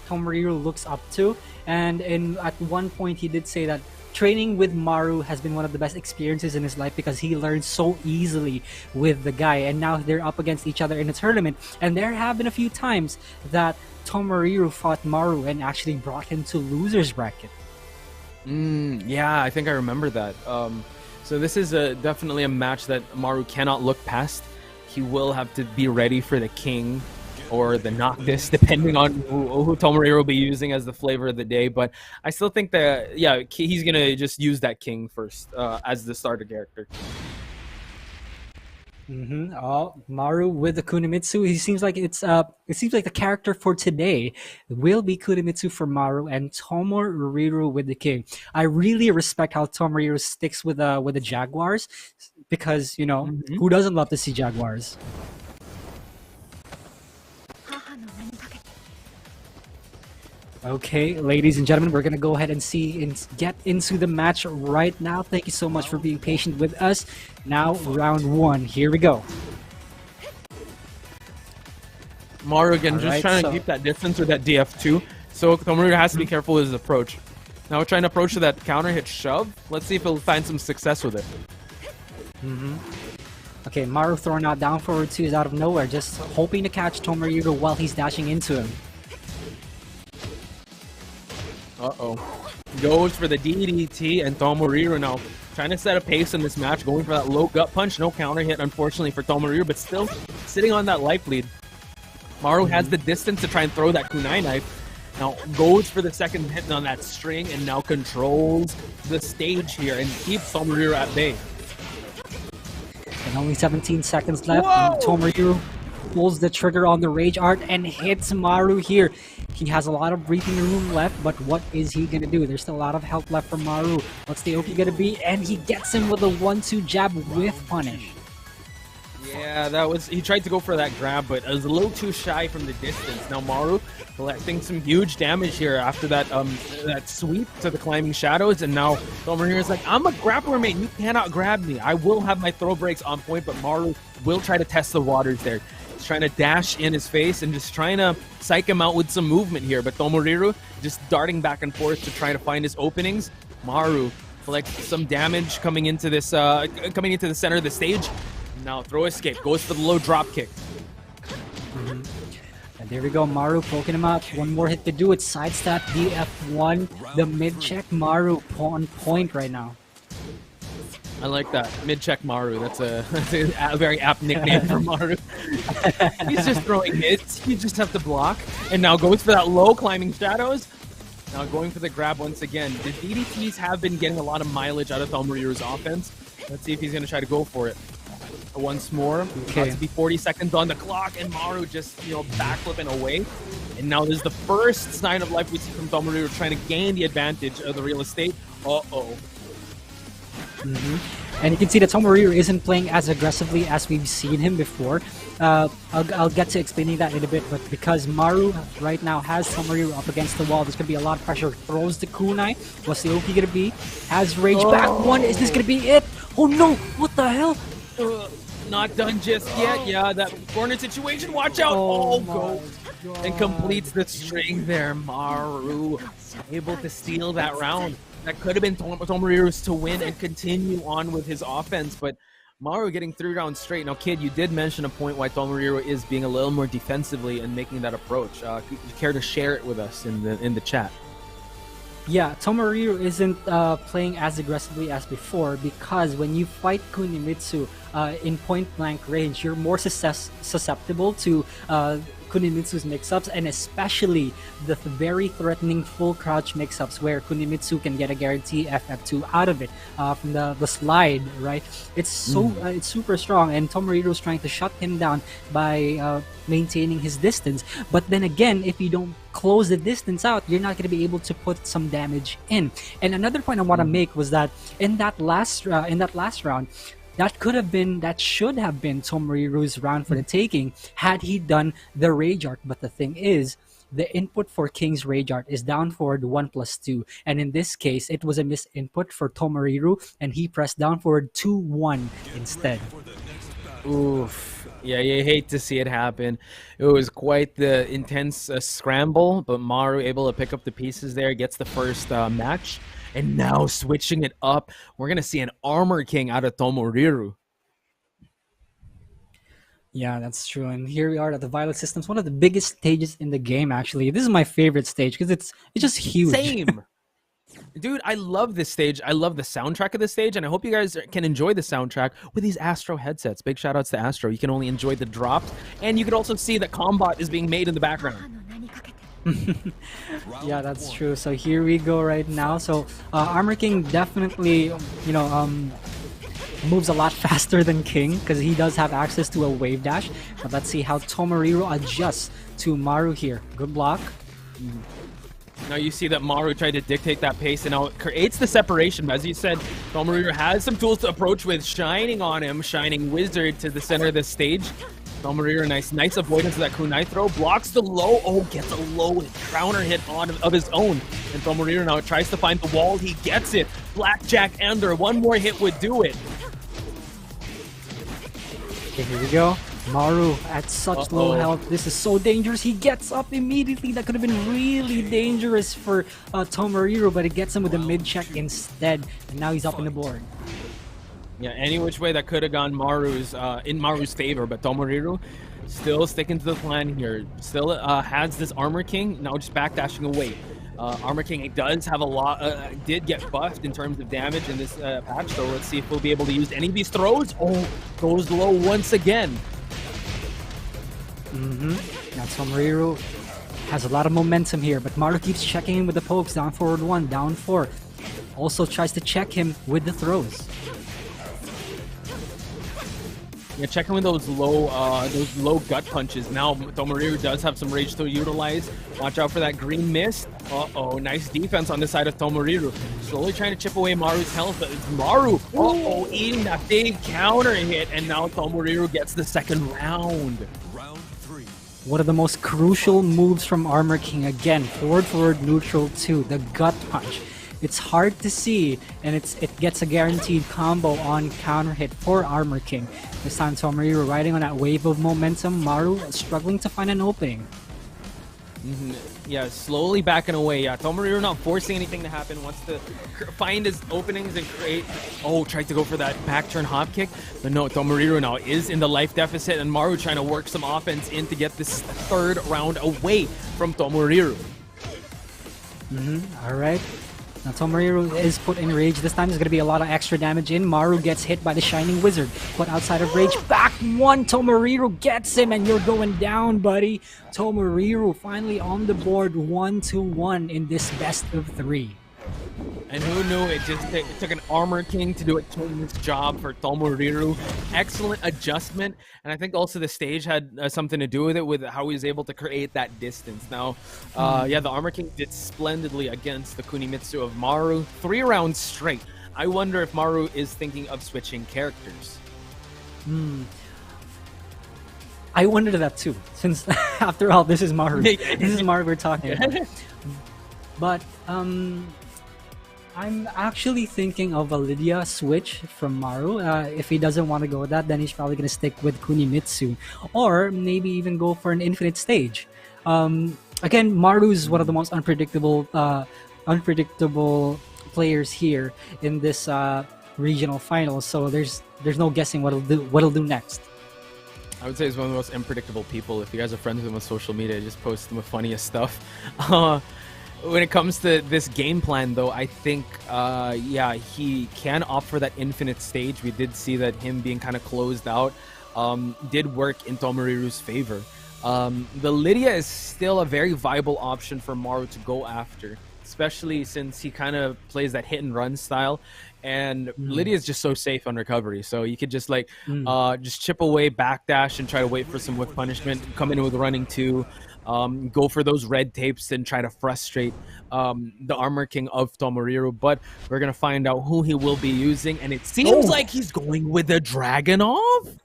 Tomoriru looks up to. And at one point, he did say that training with Maru has been one of the best experiences in his life because he learned so easily with the guy. And now they're up against each other in a tournament. And there have been a few times that Tomoriru fought Maru and actually brought him to loser's bracket. Yeah, I think I remember that. So this is definitely a match that Maru cannot look past. He will have to be ready for the king or the Noctis, depending on who Tomoriru will be using as the flavor of the day. But I still think that, yeah, he's going to just use that king first as the starter character. Oh, Maru with the Kunimitsu. He seems like it seems like the character for today will be Kunimitsu for Maru and Tomoriru with the king. I really respect how Tomoriru sticks with the Jaguars because, you know, who doesn't love to see Jaguars? Okay, ladies and gentlemen, we're gonna go ahead and get into the match right now. Thank you so much for being patient with us. Now, round one. Here we go. Maru again, just trying to keep that distance with that DF2. So Tomoriru has to be careful with his approach. Now we're trying to approach to that counter hit shove. Let's see if he'll find some success with it. Okay, Maru throwing out down forward 2 is out of nowhere, just hoping to catch Tomoriru while he's dashing into him. Uh-oh. Goes for the DDT, and Tomoriru now trying to set a pace in this match, going for that low gut punch. No counter hit, unfortunately, for Tomoriru, but still sitting on that life lead. Maru has the distance to try and throw that kunai knife. Now goes for the second hit on that string, and now controls the stage here and keeps Tomoriru at bay. And only 17 seconds left. And Tomoriru pulls the trigger on the Rage Art and hits Maru here. He has a lot of breathing room left, but what is he going to do? There's still a lot of health left for Maru. What's the Oki going to be? And he gets him with a 1-2 jab with punish. Yeah, that was... He tried to go for that grab, but it was a little too shy from the distance. Now Maru collecting some huge damage here after that that sweep to the climbing shadows, and now Tomoriru is like, I'm a grappler, mate. You cannot grab me. I will have my throw breaks on point, but Maru will try to test the waters there. He's trying to dash in his face and just trying to psych him out with some movement here, but Tomoriru just darting back and forth to try to find his openings. Maru collects some damage coming into this coming into the center of the stage. Now throw escape, goes for the low drop kick. And there we go, Maru poking him out. One more hit to do it. Sidestep DF1. The mid check Maru on point right now. I like that. Mid-check Maru. That's a very apt nickname for Maru. He's just throwing hits. You just have to block. And now goes for that low climbing shadows. Now going for the grab once again. The DDTs have been getting a lot of mileage out of Tomoriru's offense. Let's see if he's going to try to go for it. Once more. Okay. About to be 40 seconds on the clock, and Maru just, you know, backflipping away. And now there's the first sign of life we see from Tomoriru trying to gain the advantage of the real estate. Uh-oh. And you can see that Tomoriru isn't playing as aggressively as we've seen him before. I'll get to explaining that in a bit, but because Maru right now has Tomoriru up against the wall, there's going to be a lot of pressure. Throws the kunai. What's the Oki going to be? Has Rage back one. Is this going to be it? Oh no! What the hell? Not done just yet. Yeah, that corner situation. Watch out. Oh, go. And completes the string there. Maru able to steal that round. That could have been Tomoriru's to win and continue on with his offense, but Maru getting 3 rounds straight. Now, Kid, you did mention a point why Tomoriru is being a little more defensively and making that approach. Could you care to share it with us in the chat? Yeah, Tomoriru isn't playing as aggressively as before because when you fight Kunimitsu in point-blank range, you're more susceptible to Kunimitsu's mix-ups, and especially the very threatening full crouch mix-ups where Kunimitsu can get a guarantee FF2 out of it from the slide, right? It's so it's super strong, and Tomoriru's trying to shut him down by maintaining his distance. But then again, if you don't close the distance out, you're not going to be able to put some damage in. And another point I want to make was that in that last round, that should have been Tomoriru's round for the taking had he done the Rage Art. But the thing is, the input for King's Rage Art is down forward 1+2. And in this case, it was a misinput for Tomoriru, and he pressed down forward 2-1 instead. Oof. Yeah, you hate to see it happen. It was quite the intense scramble, but Maru able to pick up the pieces there, gets the first match, and now switching it up, we're gonna see an Armor King out of Tomoriru. Yeah, that's true. And here we are at the Violet Systems, one of the biggest stages in the game. Actually, this is my favorite stage because it's just huge. Same. Dude, I love this stage. I love the soundtrack of this stage, and I hope you guys can enjoy the soundtrack with these Astro headsets. Big shout outs to Astro. You can only enjoy the drops, and you can also see that combat is being made in the background. Yeah, that's true. So here we go right now. So Armor King definitely, moves a lot faster than King because he does have access to a wave dash. But let's see how Tomoriru adjusts to Maru here. Good block. Now you see that Maru tried to dictate that pace, and now it creates the separation. But as you said, Tomoriru has some tools to approach with, shining on him, shining wizard to the center of the stage. Tomoriru, nice avoidance of that kunai throw, blocks the low. Oh, gets a low counter hit on of his own. And Tomoriru now tries to find the wall. He gets it. Blackjack Ender. One more hit would do it. Okay, here we go. Maru at such low health. This is so dangerous. He gets up immediately. That could have been really dangerous for Tomoriru, but it gets him with a mid-check instead. And now he's up in the board. Yeah, any which way that could have gone in Maru's favor, but Tomoriru still sticking to the plan here. Still has this Armor King, now just backdashing away. Armor King does have a lot, did get buffed in terms of damage in this patch, so let's see if we'll be able to use any of these throws. Oh, goes low once again. Now Tomoriru has a lot of momentum here, but Maru keeps checking in with the pokes. Down forward 1, down 4. Also tries to check him with the throws. Yeah, checking with those low gut punches. Now Tomoriru does have some rage to utilize. Watch out for that green mist. Uh-oh, nice defense on the side of Tomoriru. Slowly trying to chip away Maru's health, but it's Maru, eating that big counter hit, and now Tomoriru gets the second round. Round 3. One of the most crucial moves from Armor King. Again, forward, neutral 2, the gut punch. It's hard to see, and it gets a guaranteed combo on counter hit for Armor King. This time Tomoriru riding on that wave of momentum. Maru struggling to find an opening. Yeah, slowly backing away. Yeah, Tomoriru not forcing anything to happen. Wants to find his openings and create. Oh, tried to go for that back turn hop kick. But no, Tomoriru now is in the life deficit, and Maru trying to work some offense in to get this third round away from Tomoriru. Alright. Now Tomoriru is put in rage. This time there's going to be a lot of extra damage in. Maru gets hit by the Shining Wizard. Put outside of rage. Back 1. Tomoriru gets him, and you're going down, buddy. Tomoriru finally on the board 1-1 in this best of 3. And who knew it took an Armor King to do a king's job for Tomoriru. Excellent adjustment, and I think also the stage had something to do with it, with how he was able to create that distance. Now, yeah, the Armor King did splendidly against the Kunimitsu of Maru. 3 rounds straight. I wonder if Maru is thinking of switching characters. I wondered that too, since after all, this is Maru. This is Maru we're talking about. But, I'm actually thinking of a Lydia switch from Maru. If he doesn't want to go with that, then he's probably going to stick with Kunimitsu. Or maybe even go for an infinite stage. Again, Maru is one of the most unpredictable players here in this regional finals. So there's no guessing what he'll do next. I would say he's one of the most unpredictable people. If you guys are friends with him on social media, just post him with funniest stuff. When it comes to this game plan, though, I think, yeah, he can opt for that infinite stage. We did see that him being kind of closed out did work in Tomoriru's favor. The Lydia is still a very viable option for Maru to go after, especially since he kind of plays that hit and run style. And Lydia is just so safe on recovery, so you could just like just chip away, backdash, and try to wait for some whiff punishment. Come in with running 2. Go for those red tapes and try to frustrate the Armor King of Tomoriru. But we're going to find out who he will be using, and it seems like he's going with the Dragunov.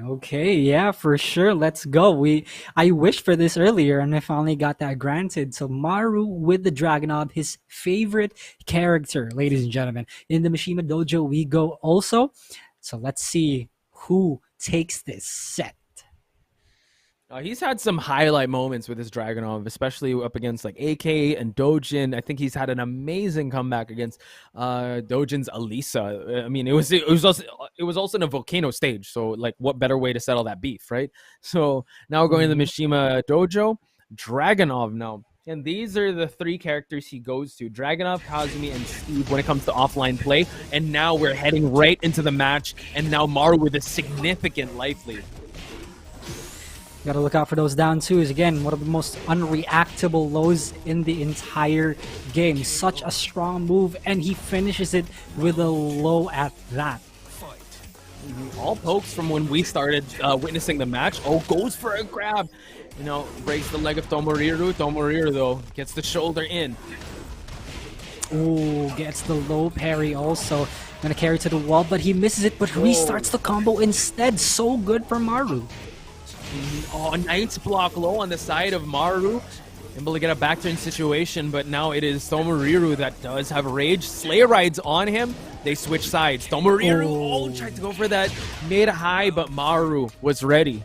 Okay, yeah, for sure. Let's go. I wished for this earlier, and I finally got that granted. So Maru with the Dragunov, his favorite character, ladies and gentlemen. In the Mishima Dojo we go also. So let's see who takes this set. He's had some highlight moments with his Dragunov, especially up against like AK and Dojin. I think he's had an amazing comeback against Dojin's Alisa. I mean, it was also in a volcano stage, so like, what better way to settle that beef, right? So now we're going to the Mishima Dojo, Dragunov now. And these are the three characters he goes to: Dragunov, Kazumi, and Steve when it comes to offline play. And now we're heading right into the match, and now Maru with a significant life lead. Gotta look out for those down twos. Again, one of the most unreactable lows in the entire game. Such a strong move, and he finishes it with a low at that. All pokes from when we started witnessing the match. Oh, goes for a grab. You know, breaks the leg of Tomoriru. Tomoriru, though, gets the shoulder in. Ooh, gets the low parry also. Gonna carry to the wall, but he misses it, but restarts the combo instead. So good for Maru. Oh, nice block low on the side of Maru. Able to get a back turn situation, but now it is Tomoriru that does have rage. Slayer rides on him. They switch sides. Tomoriru tried to go for that mid-high, but Maru was ready.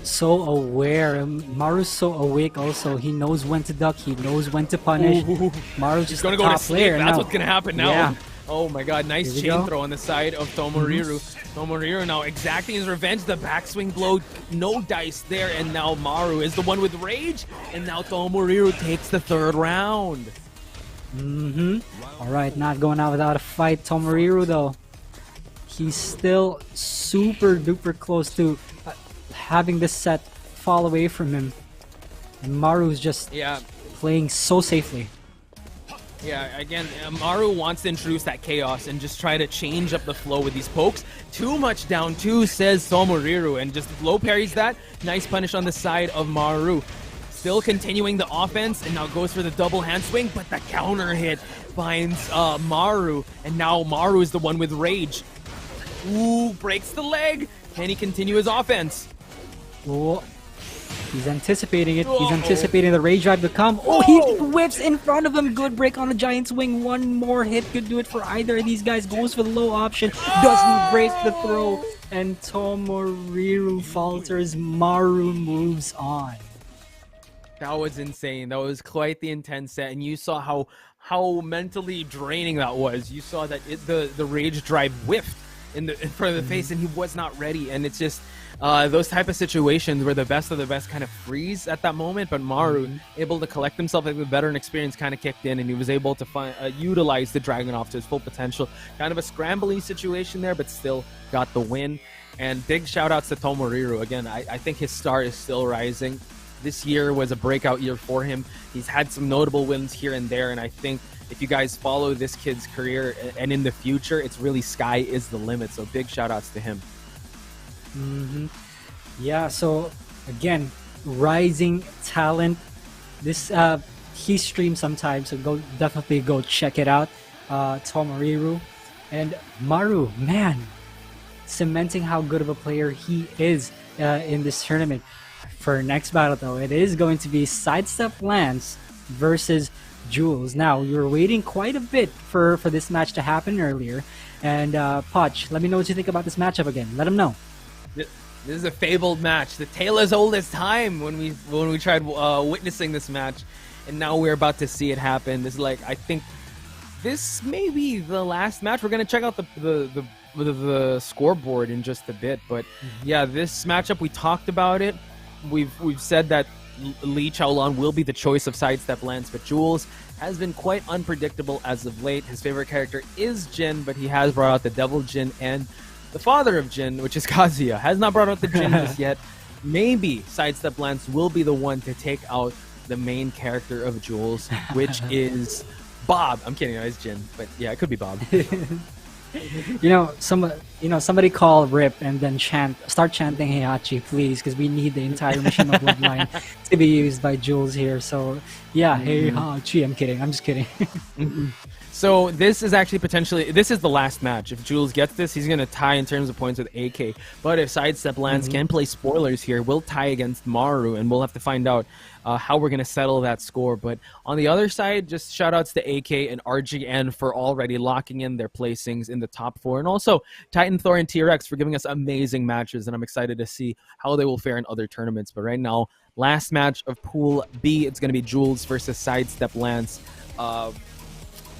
So aware. Maru's so awake also. He knows when to duck. He knows when to punish. Maru's just gonna the go top to sleep. player. That's what's going to happen now. Yeah. Oh my god, nice chain throw on the side of Tomoriru. Tomoriru now exacting his revenge. The backswing blow, no dice there, and now Maru is the one with rage, and now Tomoriru takes the third round. Alright, not going out without a fight. Tomoriru though, he's still super duper close to having this set fall away from him. And Maru's just playing so safely. Yeah, again, Maru wants to introduce that chaos and just try to change up the flow with these pokes. Too much down two, says Tomoriru, and just low parries that. Nice punish on the side of Maru. Still continuing the offense, and now goes for the double hand swing, but the counter hit finds Maru, and now Maru is the one with rage. Ooh, breaks the leg. Can he continue his offense? Oh, he's anticipating it. He's anticipating the rage drive to come. Oh, he whips in front of him. Good break on the giant swing. One more hit could do it for either of these guys. Goes for the low option. Doesn't break the throw. And Tomoriru falters. Maru moves on. That was insane. That was quite the intense set. And you saw how mentally draining that was. You saw that the rage drive whiffed in front of the face, and he was not ready. And it's just those type of situations where the best of the best kind of freeze at that moment, but Maru able to collect himself, with veteran experience kind of kicked in, and he was able to utilize the Dragunov to his full potential. Kind of a scrambly situation there, but still got the win. And big shout outs to Tomoriru. Again, I think his star is still rising. This year was a breakout year for him. He's had some notable wins here and there, and I think if you guys follow this kid's career and in the future, it's really sky is the limit. So big shout outs to him. Yeah, so again, rising talent. This he streams sometimes, so definitely go check it out. Tomoriru and Maru, man, cementing how good of a player he is in this tournament. For next battle though, it is going to be SideStepLance versus Jules. Now, you were waiting quite a bit for this match to happen earlier. And Poch, let me know what you think about this matchup again. Let him know. This is a fabled match. The tale as old as time when we tried witnessing this match, and now we're about to see it happen. This is like, I think this may be the last match. We're gonna check out the scoreboard in just a bit, but yeah, this matchup, we talked about it. We've said that Lee Chaolan will be the choice of SideStepLance, but Jules has been quite unpredictable as of late. His favorite character is Jin, but he has brought out the Devil Jin and the father of Jin, which is Kazuya. Has not brought out the Jin just yet. Maybe SideStepLance will be the one to take out the main character of Jules, which is Bob. I'm kidding, it's Jin, but yeah, it could be Bob. Somebody call Rip and then start chanting Heihachi, please, because we need the entire Mishima bloodline to be used by Jules here. So yeah, Heihachi. I'm kidding. I'm just kidding. So this is actually this is the last match. If Jules gets this, he's going to tie in terms of points with AK. But if SideStepLance can play spoilers here, we'll tie against Maru, and we'll have to find out how we're going to settle that score. But on the other side, just shout outs to AK and RGN for already locking in their placings in the top 4. And also Titan Thor and TRX for giving us amazing matches. And I'm excited to see how they will fare in other tournaments. But right now, last match of Pool B, it's going to be Jules versus SideStepLance.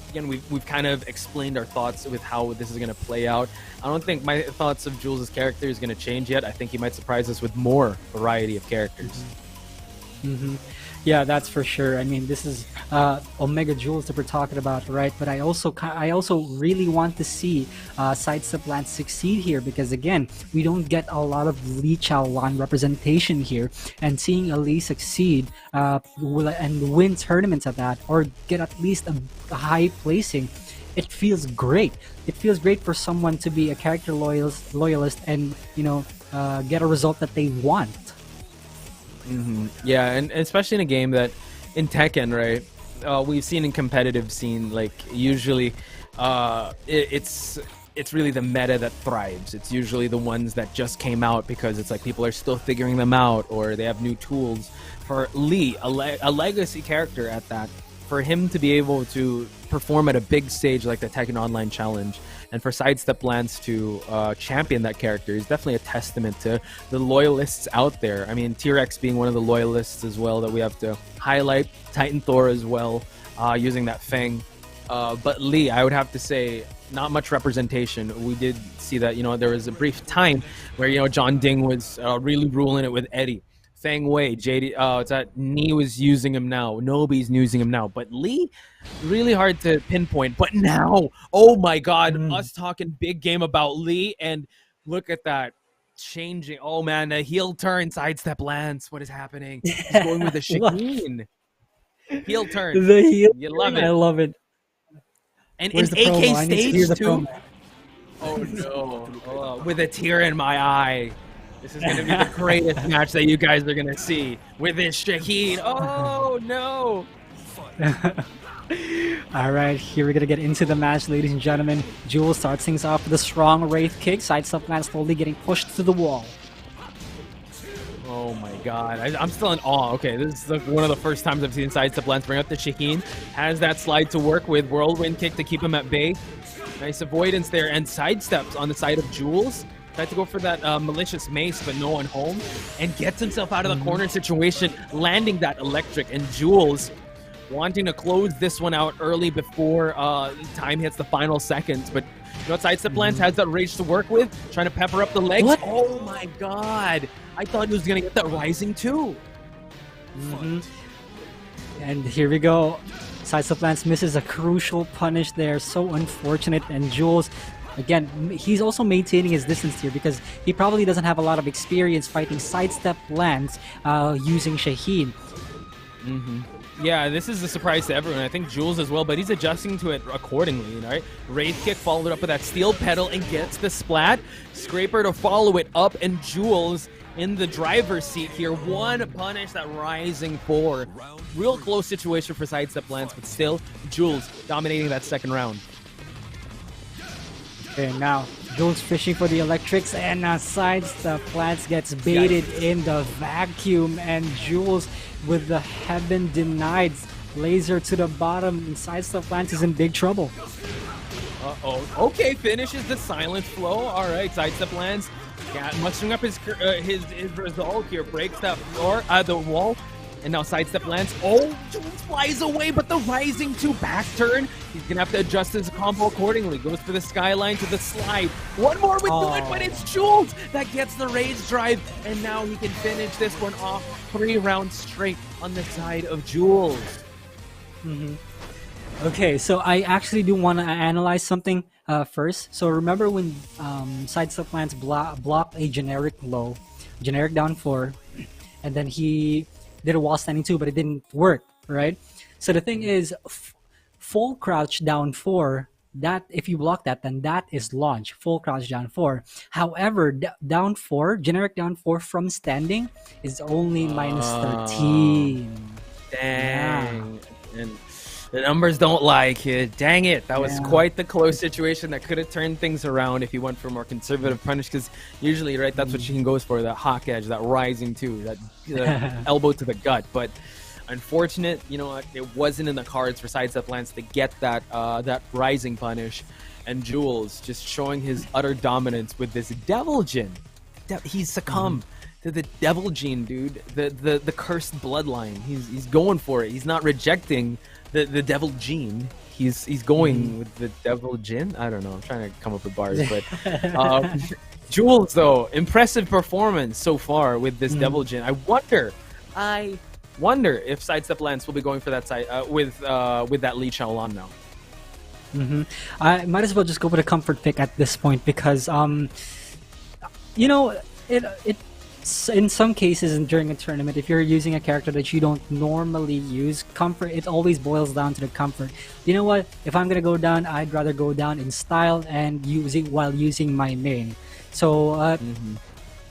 Again, we've kind of explained our thoughts with how this is going to play out. I don't think my thoughts of Jules' character is going to change yet. I think he might surprise us with more variety of characters. Mm-hmm. Yeah, that's for sure. I mean, this is Omega Jules that we're talking about, right? But I also really want to see SideStepLance succeed here, because again, we don't get a lot of Lee Chaolan representation here, and seeing a Lee succeed and win tournaments at that, or get at least a high placing, it feels great. It feels great for someone to be a character loyalist and get a result that they want. Yeah, and especially in a game that in Tekken, right? We've seen in competitive scene, like usually it's really the meta that thrives. It's usually the ones that just came out because it's like people are still figuring them out, or they have new tools. For Lee, a legacy character at that, for him to be able to perform at a big stage like the Tekken Online Challenge, and for SideStepLance to champion that character is definitely a testament to the loyalists out there. I mean, T-Rex being one of the loyalists as well that we have to highlight. Titan Thor as well, using that Fang. But Lee, I would have to say, not much representation. We did see that, there was a brief time where, John Ding was really ruling it with Eddie. Fang Wei, JD, it's that Ni was using him now. Nobi's using him now. But Lee, really hard to pinpoint. But now, oh my God, us talking big game about Lee, and look at that changing. Oh man, a heel turn, SideStepLance. What is happening? He's going with a Shaheen. Heel turn. The heel. You love it. I love it. And Where's in the promo? AK I need to hear the stage 2. promo. Oh no. With a tear in my eye. This is going to be the greatest match that you guys are going to see with this Shaheen. Oh, no. All right, here we're going to get into the match, ladies and gentlemen. Jules starts things off with a strong Wraith kick. SideStepLance slowly getting pushed to the wall. Oh, my God. I'm still in awe. Okay, this is one of the first times I've seen SideStepLance bring up the Shaheen. Has that slide to work with. Whirlwind kick to keep him at bay. Nice avoidance there. And sidesteps on the side of Jules. Tried to go for that malicious mace, but no one home, and gets himself out of the corner situation, landing that electric. And Jules wanting to close this one out early before time hits the final seconds. But SideStepLance has that rage to work with, trying to pepper up the legs. What? Oh my God! I thought he was gonna get that rising too. And here we go. SideStepLance misses a crucial punish there. So unfortunate. And Jules, again, he's also maintaining his distance here because he probably doesn't have a lot of experience fighting SideStepLance using Shaheen. Yeah, this is a surprise to everyone. I think Jules as well, but he's adjusting to it accordingly, right? Wraith kick followed up with that steel pedal and gets the splat. Scraper to follow it up, and Jules in the driver's seat here. One punish, that rising 4. Real close situation for SideStepLance, but still, Jules dominating that second round. Okay, now Jules fishing for the electrics, and SideStepLance gets baited in the vacuum, and Jules with the heaven denied laser to the bottom, and SideStepLance is in big trouble. Okay, finishes the silent flow. All right, SideStepLance mustering up his resolve here, breaks that floor, the wall. And now SideStepLance. Oh, Jules flies away, but the rising 2 back turn. He's going to have to adjust his combo accordingly. Goes for the skyline to the slide. One more would do it, but it's Jules that gets the rage drive. And now he can finish this one off 3 rounds straight on the side of Jules. Okay, so I actually do want to analyze something first. So remember when SideStepLance blocked a generic down 4, and then he did a wall standing 2, but it didn't work, right? So the thing is, full crouch down 4, that if you block that, then that is launch, full crouch down 4. However, down 4, generic down 4 from standing is only minus 13. Dang. And The numbers don't lie, kid. Dang it. That was quite the close situation that could have turned things around if he went for a more conservative punish. Because usually, right, that's what Shaheen goes for, that hawk edge, that rising too, that elbow to the gut. But unfortunate, you know, it wasn't in the cards for SideStepLance to get that that rising punish. And Jules just showing his utter dominance with this Devil Jin. He's succumbed to the Devil Gene, dude. The cursed bloodline. He's going for it. He's not rejecting the Devil Gene. He's going with the Devil Jin. I don't know. I'm trying to come up with bars, but Jules though, impressive performance so far with this Devil Jin. I wonder if SideStepLance will be going for that side with that Lee Chaolan now. I might as well just go with a comfort pick at this point because you know, it's in some cases and during a tournament, if you're using a character that you don't normally use, comfort, it always boils down to the comfort. You know what? If I'm gonna go down, I'd rather go down in style and use it while using my main. So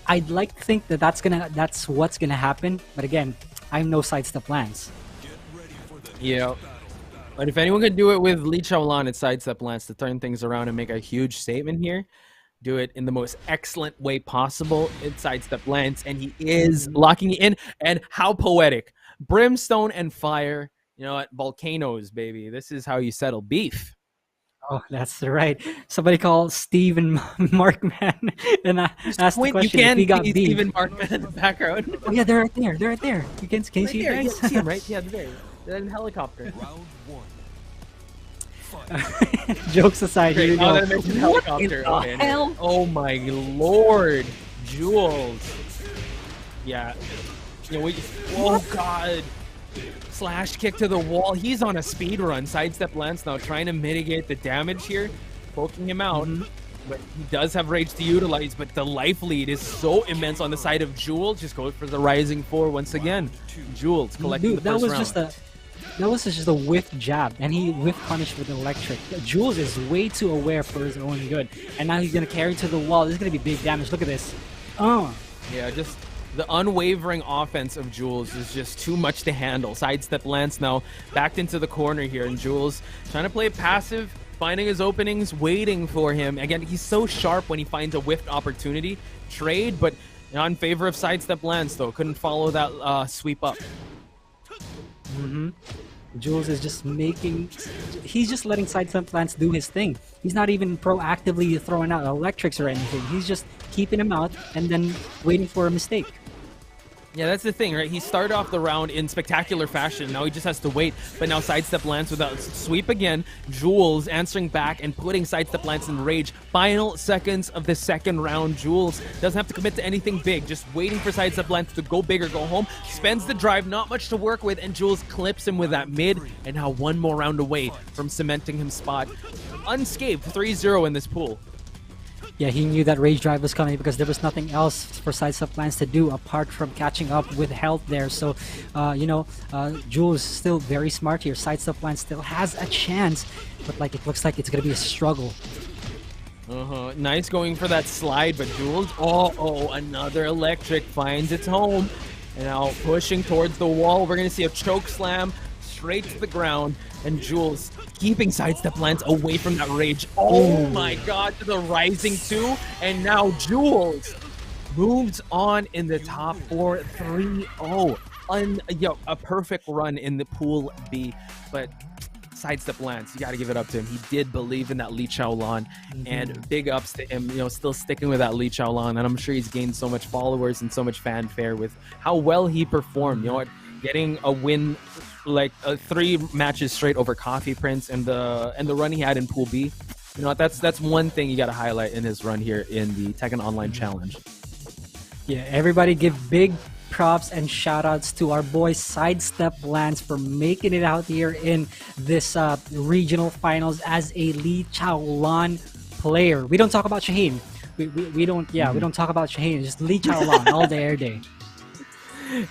I'd like to think that that's what's gonna happen. But again, I'm no SideStepLance. Yeah. But if anyone could do it with Lee Chaolan at SideStepLance to turn things around and make a huge statement here, do it in the most excellent way possible in SideStepLance, and he is locking it in. And how poetic. Brimstone and fire, you know what? Volcanoes, baby. This is how you settle beef. Oh, that's right. Somebody call Steven Markman and ask the question You can if he got see beef. Steven Markman in the background. Oh yeah, they're right there. They're right there. You can Right see you there. guys? Yeah, see him, right? Yeah, there. They're in a helicopter. Round one. Jokes aside, here you Oh, go. that makes it helicopter. the Okay. hell? Oh my lord, Jules. Yeah. You know, oh god. Slash kick to the wall. He's on a speed run. SideStepLance now trying to mitigate the damage here, poking him out. But he does have rage to utilize, but the life lead is so immense on the side of Jules. Just goes for the rising four once again. Jules collecting Dude, the that first was round. just a whiff jab, and he whiff punished with electric. Jules is way too aware for his own good, and now he's gonna carry to the wall. This is gonna be big damage. Look at this. Yeah, just the unwavering offense of Jules is just too much to handle. SideStepLance now backed into the corner here, and Jules trying to play passive, finding his openings, waiting for him. Again, he's so sharp when he finds a whiffed opportunity. Trade, but in favor of SideStepLance, though. Couldn't follow that sweep up. Jules is just he's just letting SideStepLance do his thing. He's not even proactively throwing out electrics or anything. He's just keeping him out and then waiting for a mistake. Yeah, that's the thing, right? He started off the round in spectacular fashion. Now he just has to wait. But now SideStepLance without sweep again. Jules answering back and putting SideStepLance in rage. Final seconds of the second round. Jules doesn't have to commit to anything big. Just waiting for SideStepLance to go big or go home. Spends the drive, not much to work with, and Jules clips him with that mid. And now one more round away from cementing him spot. Unscathed, 3-0 in this pool. Yeah, he knew that rage drive was coming because there was nothing else for SideStepLance to do apart from catching up with health there. So, Jules is still very smart here. SideStepLance still has a chance, but like it looks like it's gonna be a struggle. Nice going for that slide, but Jules, another electric finds its home. And now pushing towards the wall. We're gonna see a choke slam straight to the ground, and Jules keeping SideStepLance away from that rage. Oh my god, to the rising two, and now Jules moves on in the top 4, 3-0. A perfect run in the pool B, but SideStepLance, you got to give it up to him. He did believe in that Lee Chaolan, and big ups to him, still sticking with that Lee Chaolan, and I'm sure he's gained so much followers and so much fanfare with how well he performed. You know what? Getting a win like 3 matches straight over Coffee Prince and the run he had in Pool B. You know what? That's one thing you got to highlight in his run here in the Tekken Online Challenge. Yeah, everybody give big props and shout outs to our boy SideStepLance for making it out here in this regional finals as a Lee Chaolan player. We don't talk about Shaheen. We don't talk about Shaheen. Just Lee Chaolan all day, every day.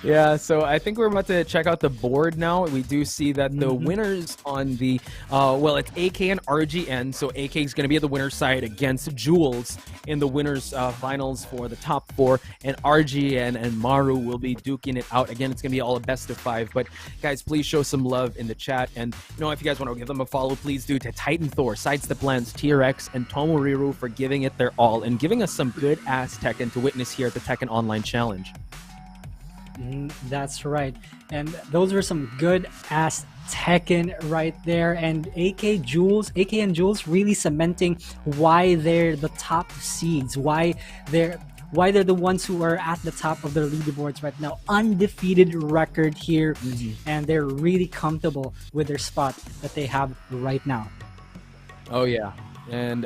Yeah, so I think we're about to check out the board now. We do see that the winners on the well, it's AK and RGN. So AK is going to be at the winner's side against Jules in the winners finals for the top 4, and RGN and Maru will be duking it out. Again, it's going to be all a best of 5. But guys, please show some love in the chat, and if you guys want to give them a follow, please do, to Titan Thor, SideStepLance, TRX, and Tomoriru for giving it their all and giving us some good ass Tekken to witness here at the Tekken Online Challenge. That's right. And those were some good ass Tekken right there. And AK and Jules really cementing why they're the top seeds, why they're the ones who are at the top of their leaderboards right now. Undefeated record here, and they're really comfortable with their spot that they have right now. Oh yeah. And